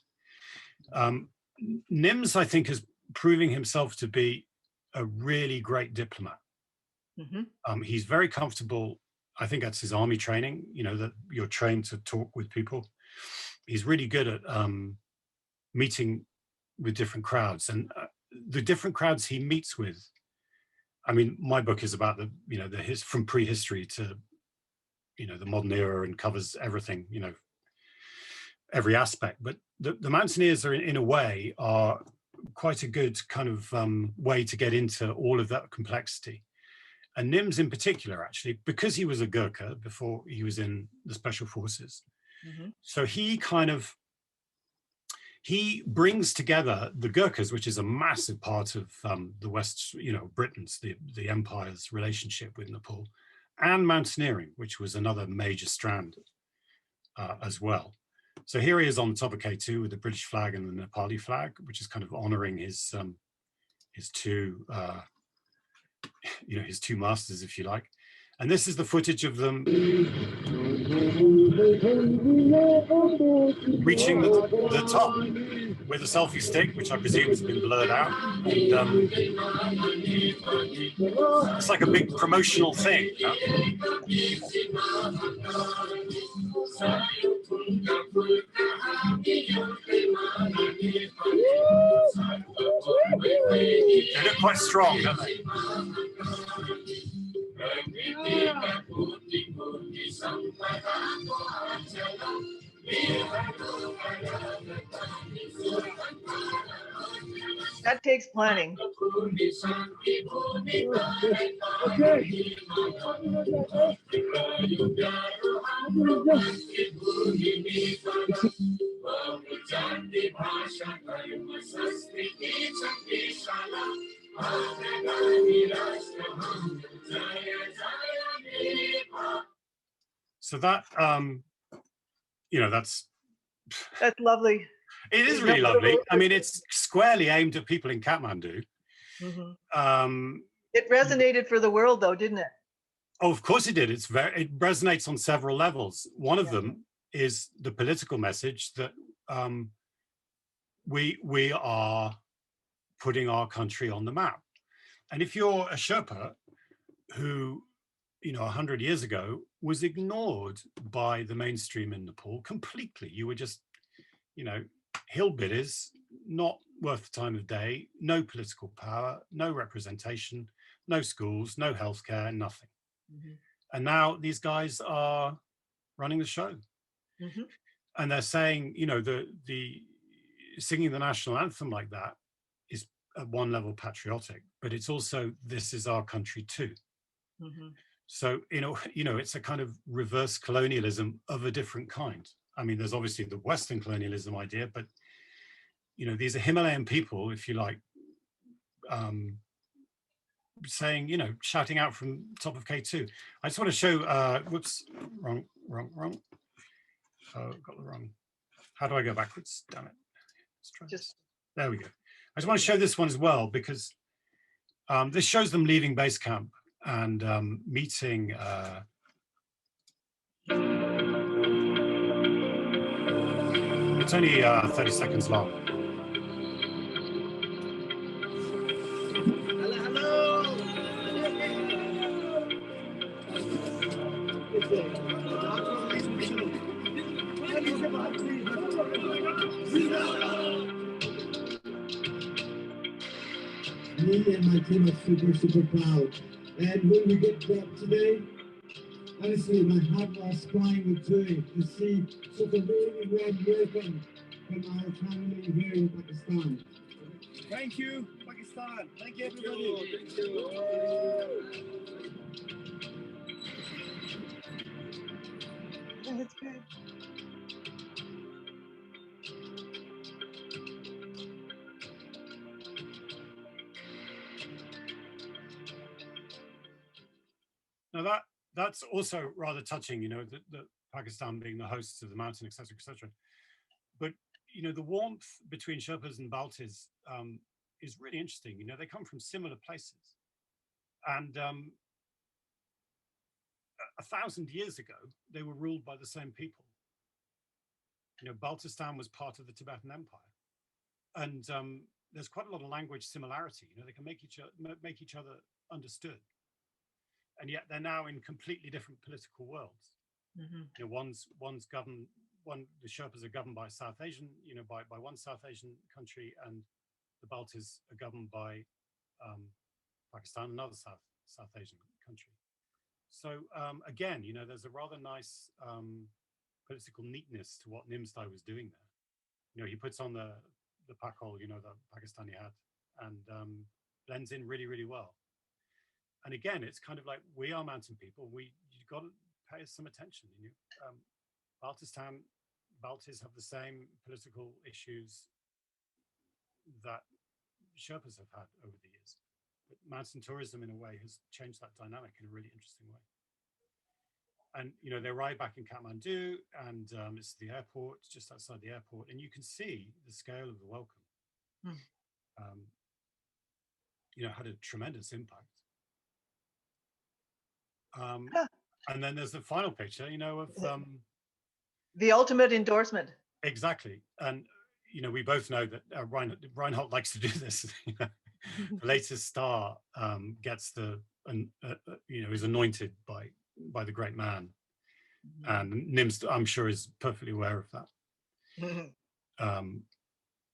[SPEAKER 1] NIMS, I think, is proving himself to be a really great diplomat. He's very comfortable. I think that's his army training, that you're trained to talk with people. He's really good at meeting with different crowds, and the different crowds he meets with. I mean, my book is about from prehistory to the modern era and covers everything, every aspect. But the mountaineers are in a way are quite a good kind of way to get into all of that complexity. And Nims in particular, actually, because he was a Gurkha before he was in the special forces. So he brings together the Gurkhas, which is a massive part of the West, Britain's, the empire's relationship with Nepal, and mountaineering, which was another major strand as well. So here he is on the top of K2 with the British flag and the Nepali flag, which is kind of honoring his two his two masters, if you like. And this is the footage of them reaching the top with a selfie stick, which I presume has been blurred out. And it's like a big promotional thing. They look quite strong, don't they?
[SPEAKER 2] That takes planning.
[SPEAKER 1] So that
[SPEAKER 2] That's lovely.
[SPEAKER 1] It is really lovely. I mean, it's squarely aimed at people in Kathmandu.
[SPEAKER 2] It resonated for the world, though, didn't it?
[SPEAKER 1] Oh, of course it did. It resonates on several levels. One of them is the political message that we are putting our country on the map. And if you're a Sherpa who, 100 years ago was ignored by the mainstream in Nepal completely, you were just, hillbillies, not worth the time of day, no political power, no representation, no schools, no healthcare, nothing. And now these guys are running the show. And they're saying, the singing the national anthem like that is at one level patriotic, but it's also, this is our country too. So, it's a kind of reverse colonialism of a different kind. I mean, there's obviously the Western colonialism idea, but, these are Himalayan people, if you like, saying, shouting out from top of K2. I just want to show, whoops, wrong. Oh, got the wrong. How do I go backwards? Damn it. Let's try this. There we go. I just want to show this one as well, because this shows them leaving base camp and meeting it's only 30 seconds long.
[SPEAKER 3] Me and my team are super proud. And when we get back today, honestly, my heart was crying with joy to see such a very warm welcome from our family here in Pakistan. Thank you, Pakistan. Thank you, everybody. Thank you.
[SPEAKER 2] That's good.
[SPEAKER 1] Now that's also rather touching, the Pakistan being the hosts of the mountain, etc., etc. But the warmth between Sherpas and Baltis is really interesting. They come from similar places, and 1,000 years ago they were ruled by the same people. Baltistan was part of the Tibetan Empire, and there's quite a lot of language similarity. They can make each other understood. And yet they're now in completely different political worlds. One's governed, the Sherpas are governed by South Asian, by one South Asian country, and the Baltis are governed by Pakistan, another South Asian country. So again, you know, there's a rather nice political neatness to what Nimsdai was doing there. You know, he puts on the pakol, you know, the Pakistani hat, and blends in really, really well. And again, it's kind of like, we are mountain people. You've got to pay us some attention. You know, Baltis have the same political issues that Sherpas have had over the years. But mountain tourism, in a way, has changed that dynamic in a really interesting way. And, you know, they arrive back in Kathmandu, and it's the airport, just outside the airport, and you can see the scale of the welcome. You know, had a tremendous impact. And then there's the final picture, you know, of
[SPEAKER 2] the ultimate endorsement.
[SPEAKER 1] Exactly. And, you know, we both know that Reinhold likes to do this. The latest star gets you know, is anointed by the great man. And Nims, I'm sure, is perfectly aware of that.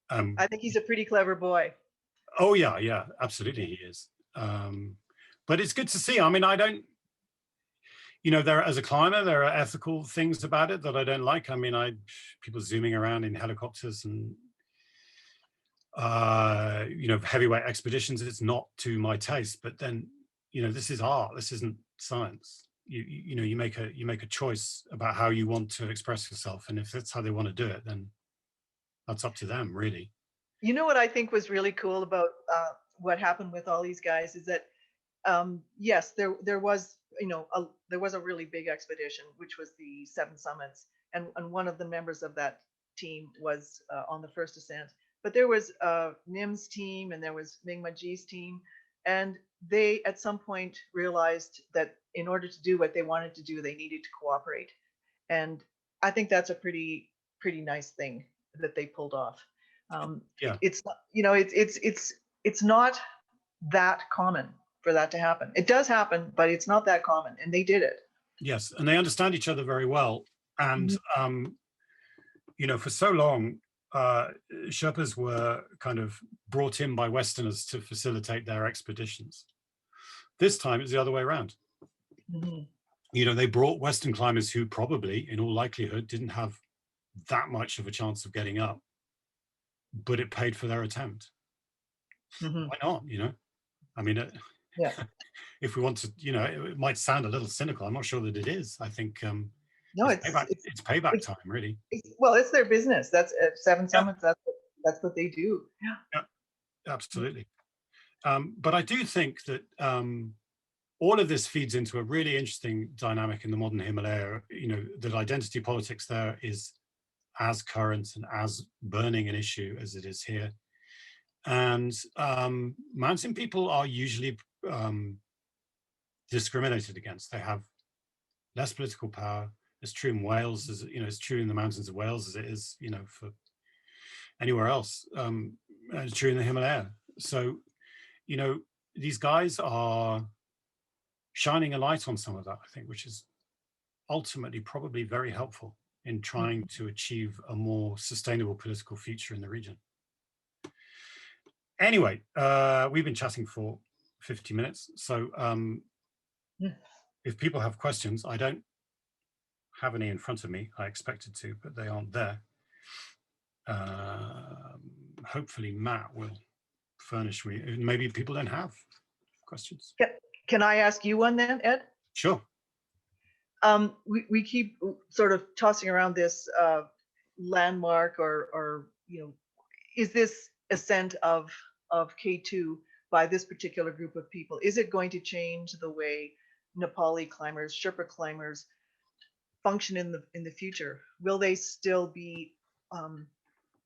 [SPEAKER 2] I think he's a pretty clever boy.
[SPEAKER 1] Oh, yeah, absolutely he is. But it's good to see. I mean, I don't, you know, as a climber, there are ethical things about it that I don't like. I mean, people zooming around in helicopters and, you know, heavyweight expeditions, it's not to my taste. But then, you know, this is art. This isn't science. You know, you make a choice about how you want to express yourself. And if that's how they want to do it, then that's up to them, really.
[SPEAKER 2] You know what I think was really cool about what happened with all these guys is that, yes, there was, you know, there was a really big expedition, which was the Seven Summits, and one of the members of that team was on the first ascent. But there was Nim's team, and there was Mingma Ji's team, and they at some point realized that in order to do what they wanted to do, they needed to cooperate. And I think that's a pretty nice thing that they pulled off.
[SPEAKER 1] Yeah.
[SPEAKER 2] It's, you know, it's not that common for that to happen. It does happen, but it's not that common, and they did it.
[SPEAKER 1] Yes, and they understand each other very well. And you know, for so long, Sherpas were kind of brought in by Westerners to facilitate their expeditions. This time it's the other way around. You know, they brought Western climbers who probably, in all likelihood, didn't have that much of a chance of getting up, but it paid for their attempt. Why not? You know, I mean,
[SPEAKER 2] yeah.
[SPEAKER 1] If we want to, you know, it might sound a little cynical. I'm not sure that it is. I think
[SPEAKER 2] no,
[SPEAKER 1] it's payback time, really.
[SPEAKER 2] Well, it's their business. That's Seven Summits. That's what they do.
[SPEAKER 1] Yeah, absolutely. But I do think that all of this feeds into a really interesting dynamic in the modern Himalaya. You know, that identity politics there is as current and as burning an issue as it is here. And mountain people are usually discriminated against. They have less political power. It's true in Wales, as you know, it's true in the mountains of Wales as it is, you know, for anywhere else. And it's true in the Himalaya. So, you know, these guys are shining a light on some of that, I think, which is ultimately probably very helpful in trying to achieve a more sustainable political future in the region. Anyway, we've been chatting for 50 minutes. So if people have questions, I don't have any in front of me. I expected to, but they aren't there. Hopefully Matt will furnish me. Maybe people don't have questions.
[SPEAKER 2] Can I ask you one then, Ed?
[SPEAKER 1] Sure.
[SPEAKER 2] We keep sort of tossing around this landmark or, you know, is this ascent of K2 by this particular group of people? Is it going to change the way Nepali climbers, Sherpa climbers function in the future? Will they still be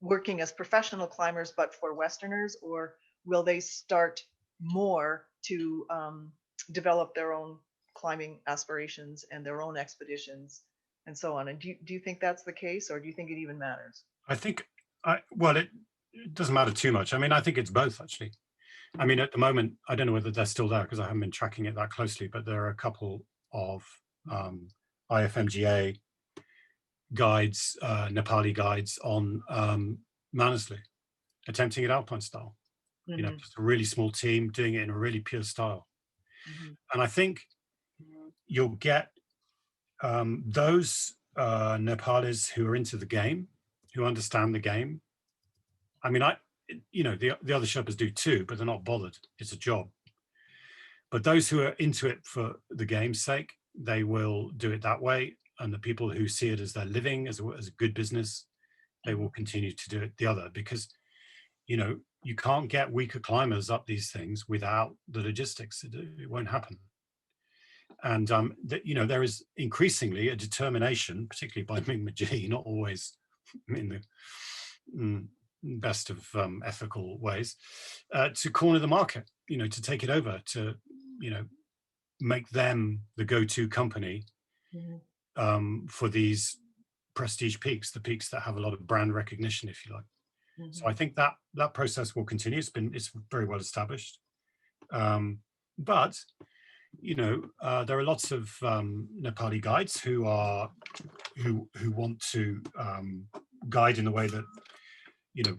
[SPEAKER 2] working as professional climbers but for Westerners, or will they start more to develop their own climbing aspirations and their own expeditions and so on? And do you think that's the case, or do you think it even matters?
[SPEAKER 1] I think, well, it doesn't matter too much. I mean, I think it's both, actually. I mean, at the moment, I don't know whether they're still there because I haven't been tracking it that closely, but there are a couple of IFMGA guides, Nepali guides on Manaslu, attempting it Alpine style. You know, just a really small team doing it in a really pure style. And I think you'll get those Nepalis who are into the game, who understand the game. I mean, the other Sherpas do too, but they're not bothered. It's a job. But those who are into it for the game's sake, they will do it that way. And the people who see it as their living, as a good business, they will continue to do it the other, because, you can't get weaker climbers up these things without the logistics. It won't happen. And, there is increasingly a determination, particularly by Ming Majee, not always in the best of ethical ways, to corner the market, to take it over, to, make them the go-to company for these prestige peaks, the peaks that have a lot of brand recognition, if you like. So I think that process will continue. It's very well established. But there are lots of Nepali guides who want to guide in the way that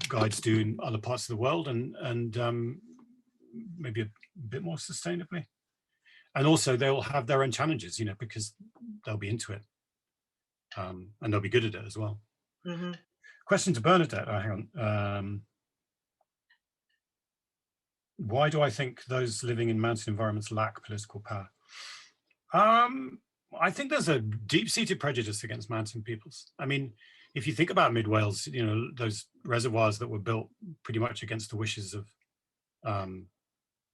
[SPEAKER 1] guides do in other parts of the world, and maybe a bit more sustainably. And also they'll have their own challenges, because they'll be into it, and they'll be good at it as well. Question to Bernadette. Hang on. Why do I think those living in mountain environments lack political power? I think there's a deep-seated prejudice against mountain peoples. I mean, if you think about mid-Wales, those reservoirs that were built pretty much against the wishes of the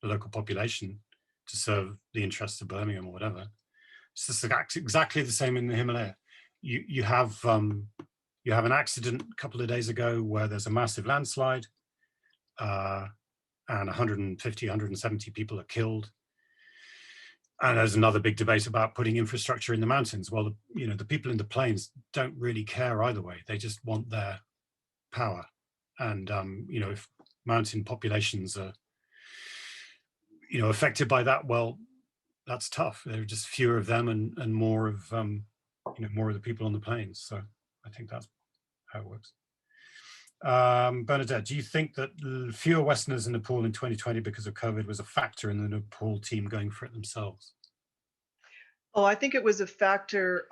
[SPEAKER 1] local population to serve the interests of Birmingham or whatever. It's just exactly the same in the Himalaya. You have an accident a couple of days ago where there's a massive landslide, and 150, 170 people are killed. And there's another big debate about putting infrastructure in the mountains. Well, the people in the plains don't really care either way. They just want their power. And, if mountain populations are, affected by that, well, that's tough. There are just fewer of them and more of, more of the people on the plains. So I think that's how it works. Bernadette, do you think that fewer Westerners in Nepal in 2020 because of COVID was a factor in the Nepal team going for it themselves?
[SPEAKER 2] Oh, I think it was a factor.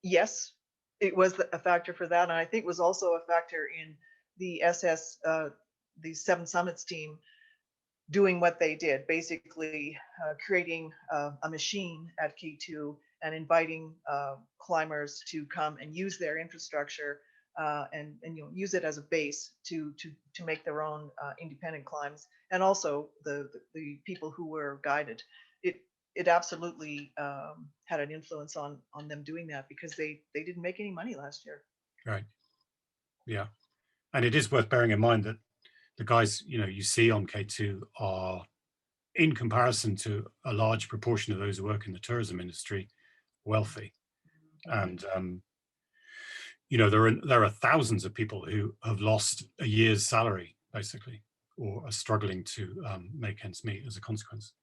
[SPEAKER 2] Yes, it was a factor for that. And I think it was also a factor in the the Seven Summits team doing what they did, basically creating a machine at K2 and inviting climbers to come and use their infrastructure and use it as a base to make their own independent climbs, and also the people who were guided. It absolutely had an influence on them doing that, because they didn't make any money last year.
[SPEAKER 1] Right. Yeah, and it is worth bearing in mind that the guys you see on K2 are, in comparison to a large proportion of those who work in the tourism industry, wealthy. And there are thousands of people who have lost a year's salary, basically, or are struggling to make ends meet as a consequence.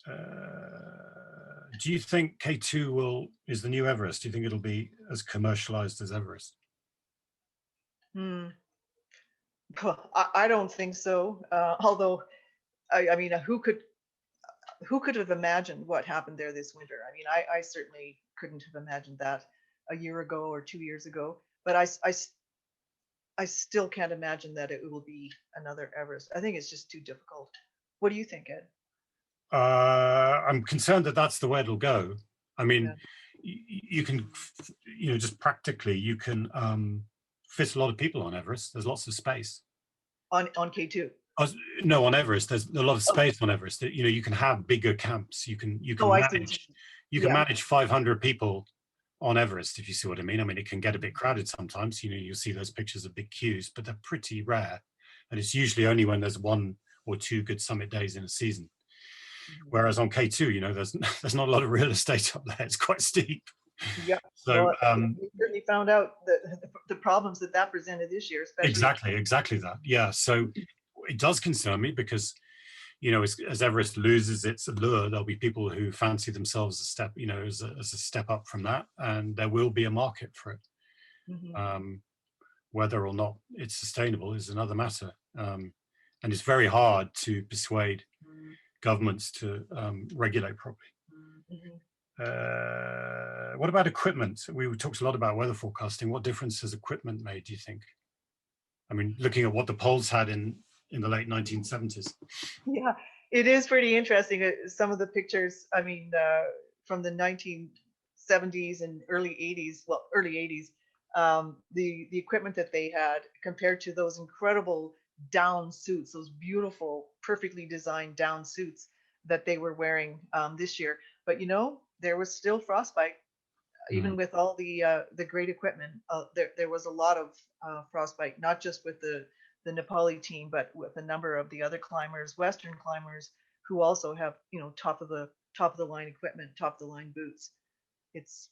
[SPEAKER 1] Do you think K2 is the new Everest? Do you think it'll be as commercialized as Everest?
[SPEAKER 2] I don't think so. Although, I mean, who could have imagined what happened there this winter? I mean, I certainly couldn't have imagined that a year ago or 2 years ago. But I still can't imagine that it will be another Everest. I think it's just too difficult. What do you think, Ed?
[SPEAKER 1] I'm concerned that that's the way it'll go. I mean, you can, just practically, you can fit a lot of people on Everest. There's lots of space.
[SPEAKER 2] On K2?
[SPEAKER 1] No, on Everest. There's a lot of space on Everest. You can have bigger camps. You can manage 500 people on Everest, if you see what I mean. I mean, it can get a bit crowded sometimes. You'll see those pictures of big queues, but they're pretty rare. And it's usually only when there's 1 or 2 good summit days in a season. Whereas on K2, there's not a lot of real estate up there. It's quite steep.
[SPEAKER 2] Yeah.
[SPEAKER 1] So
[SPEAKER 2] we certainly found out the problems that presented this year, especially.
[SPEAKER 1] Exactly that. Yeah. So it does concern me because, as Everest loses its allure, there'll be people who fancy themselves a step, as a step up from that, and there will be a market for it. Whether or not it's sustainable is another matter. And it's very hard to persuade governments to regulate properly. What about equipment? We talked a lot about weather forecasting. What difference has equipment made, do you think? I mean, looking at what the Poles had in the late 1970s.
[SPEAKER 2] Yeah, it is pretty interesting. Some of the pictures, I mean, from the 1970s and early 80s, well, early 80s, the equipment that they had compared to those incredible down suits, those beautiful, perfectly designed down suits that they were wearing this year. But you know, there was still frostbite, even with all the great equipment. There was a lot of frostbite, not just with the Nepali team, but with a number of the other climbers, Western climbers, who also have, you know, top of the line equipment, top of the line boots. It's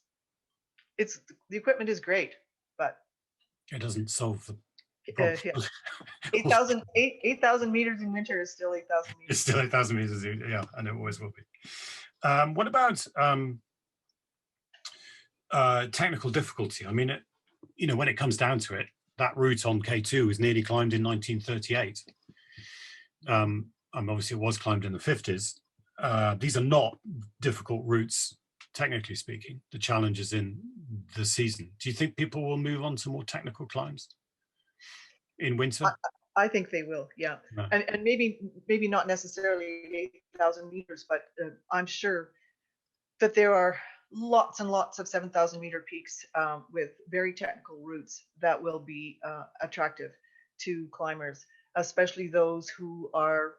[SPEAKER 2] the equipment is great, but
[SPEAKER 1] it doesn't solve the
[SPEAKER 2] yeah.
[SPEAKER 1] problem.
[SPEAKER 2] 8,000 meters in winter is still 8,000 meters.
[SPEAKER 1] It's still 8,000 meters, yeah, and it always will be. What about technical difficulty? I mean, you know, when it comes down to it, that route on K2 was nearly climbed in 1938. Obviously, it was climbed in the 50s. These are not difficult routes, technically speaking. The challenge is in the season. Do you think people will move on to more technical climbs in winter?
[SPEAKER 2] I think they will, yeah. No. And maybe not necessarily 8,000 meters, but I'm sure that there are lots and lots of 7,000 meter peaks with very technical routes that will be attractive to climbers, especially those who are,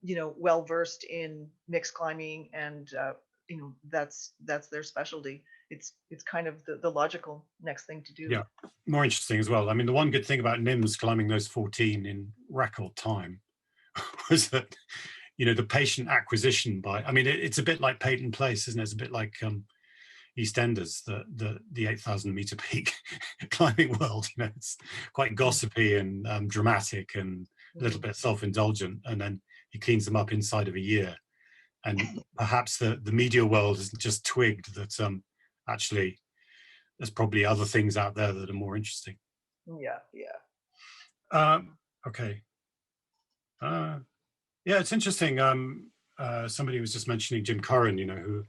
[SPEAKER 2] you know, well versed in mixed climbing, and you know, that's their specialty. It's kind of the logical next thing to do.
[SPEAKER 1] Yeah, more interesting as well. I mean, the one good thing about Nims climbing those 14 in record time was that, you know, the patient acquisition by, I mean, it's a bit like Peyton Place, isn't it? It's a bit like EastEnders, the 8,000 meter peak climbing world. You know, it's quite gossipy and dramatic and a little bit self-indulgent, and then he cleans them up inside of a year. And perhaps the media world has just twigged that actually there's probably other things out there that are more interesting.
[SPEAKER 2] Yeah.
[SPEAKER 1] Okay. Yeah, it's interesting. Somebody was just mentioning Jim Curran, you know, who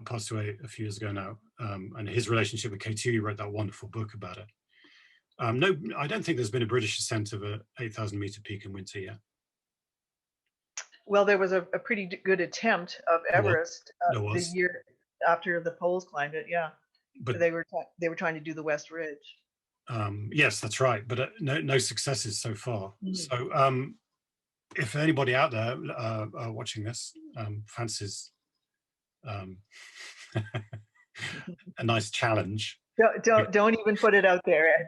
[SPEAKER 1] passed away a few years ago now, and his relationship with K2. He wrote that wonderful book about it. No, I don't think there's been a British ascent of a 8,000 meter peak in winter yet.
[SPEAKER 2] Well, there was a pretty good attempt of Everest the year after the Poles climbed it. Yeah, but they were trying to do the West Ridge.
[SPEAKER 1] Yes, that's right, but no successes so far. So if anybody out there watching this fancies a nice challenge,
[SPEAKER 2] don't even put it out there, Ed.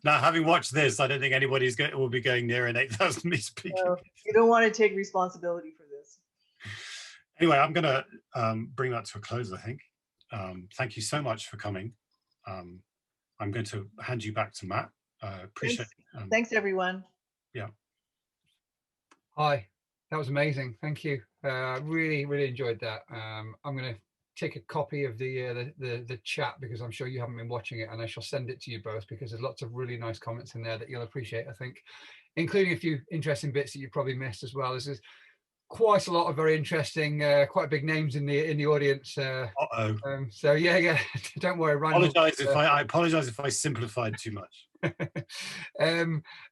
[SPEAKER 1] Now, having watched this, I don't think anybody's will be going near an 8,000 meter peak.
[SPEAKER 2] No, you don't want to take responsibility for this.
[SPEAKER 1] Anyway, I'm going to bring that to a close, I think. Thank you so much for coming. I'm going to hand you back to Matt. Appreciate it.
[SPEAKER 2] Thanks, everyone.
[SPEAKER 1] Yeah.
[SPEAKER 4] Hi, that was amazing. Thank you. Really enjoyed that. I'm going to take a copy of the chat, because I'm sure you haven't been watching it, and I shall send it to you both, because there's lots of really nice comments in there that you'll appreciate, I think, including a few interesting bits that you probably missed as well. This is quite a lot of very interesting, quite big names in the audience. So yeah, don't worry.
[SPEAKER 1] I apologize if I simplified too much.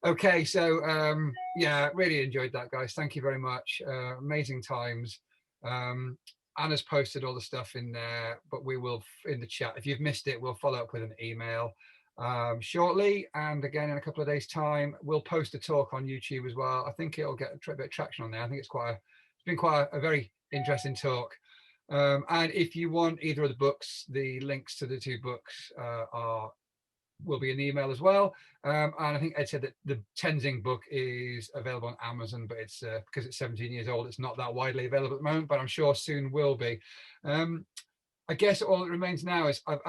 [SPEAKER 4] Okay, so yeah, really enjoyed that, guys. Thank you very much. Amazing times. Anna's posted all the stuff in there, but we will, in the chat, if you've missed it, we'll follow up with an email shortly, and again in a couple of days' time we'll post a talk on YouTube as well. I think it'll get a bit of traction on there. I think it's been quite a very interesting talk. And if you want either of the books, the links to the two books will be in the email as well. And I think Ed said that the Tenzing book is available on Amazon, but it's because it's 17 years old, it's not that widely available at the moment, but I'm sure soon will be. I guess all that remains now is I've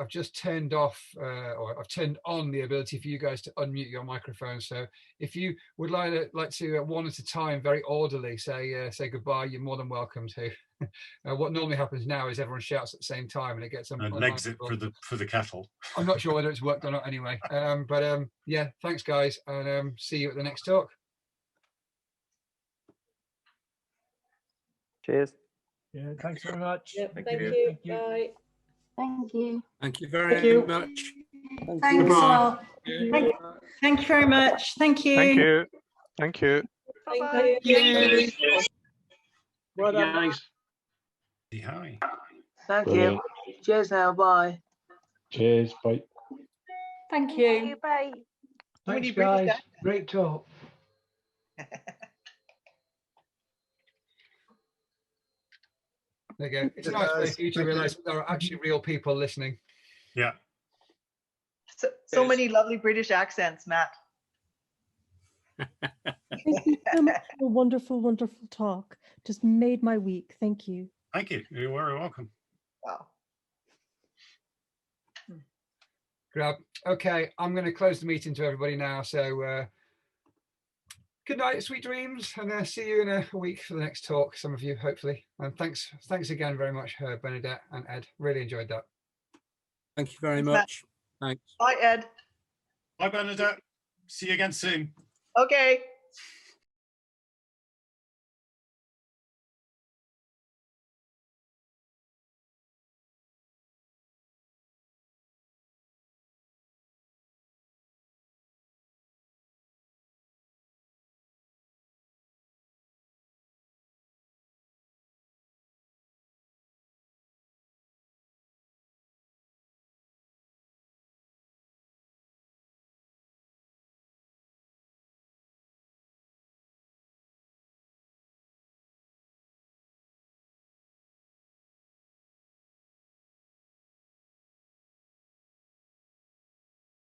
[SPEAKER 4] just turned off or I've turned on the ability for you guys to unmute your microphone. So if you would like to one at a time, very orderly, say goodbye, you're more than welcome to. What normally happens now is everyone shouts at the same time and it gets an
[SPEAKER 1] exit for the kettle.
[SPEAKER 4] I'm not sure whether it's worked or not anyway. But yeah, thanks guys, and see you at the next talk.
[SPEAKER 5] Cheers.
[SPEAKER 6] Yeah, thanks very much.
[SPEAKER 7] Yep,
[SPEAKER 6] Thank
[SPEAKER 7] thank
[SPEAKER 6] you.
[SPEAKER 7] you.
[SPEAKER 6] Thank you.
[SPEAKER 7] Bye.
[SPEAKER 8] Thank you.
[SPEAKER 9] Thank you
[SPEAKER 6] Thank
[SPEAKER 9] very
[SPEAKER 6] you.
[SPEAKER 9] much.
[SPEAKER 10] Thanks a lot.
[SPEAKER 9] Yeah.
[SPEAKER 10] Thank you very much. Thank you.
[SPEAKER 5] Thank you. Thank you.
[SPEAKER 7] Thank
[SPEAKER 2] Bye-bye.
[SPEAKER 7] you.
[SPEAKER 11] Well done, guys.
[SPEAKER 1] Hi.
[SPEAKER 11] Thank
[SPEAKER 6] Brilliant.
[SPEAKER 11] you. Cheers now. Bye.
[SPEAKER 6] Cheers. Bye.
[SPEAKER 8] Thank you.
[SPEAKER 7] Bye.
[SPEAKER 2] When
[SPEAKER 6] Thanks,
[SPEAKER 2] you bring us
[SPEAKER 6] guys.
[SPEAKER 2] back.
[SPEAKER 6] Great talk.
[SPEAKER 4] There you go. It's a nice way for you to realise that there are actually real people listening.
[SPEAKER 1] Yeah.
[SPEAKER 2] So many lovely British accents, Matt.
[SPEAKER 12] Thank you so much for a wonderful, wonderful talk. Just made my week. Thank you.
[SPEAKER 1] Thank you. You're very welcome.
[SPEAKER 2] Wow.
[SPEAKER 4] Grab. Okay, I'm going to close the meeting to everybody now. So good night, sweet dreams, and see you in a week for the next talk. Some of you, hopefully. And thanks again very much, Bernadette and Ed. Really enjoyed that.
[SPEAKER 9] Thank you very
[SPEAKER 2] Thanks, Matt.
[SPEAKER 9] much. Thanks.
[SPEAKER 2] Bye, Ed.
[SPEAKER 1] Bye, Bernadette. See you again soon.
[SPEAKER 2] Okay.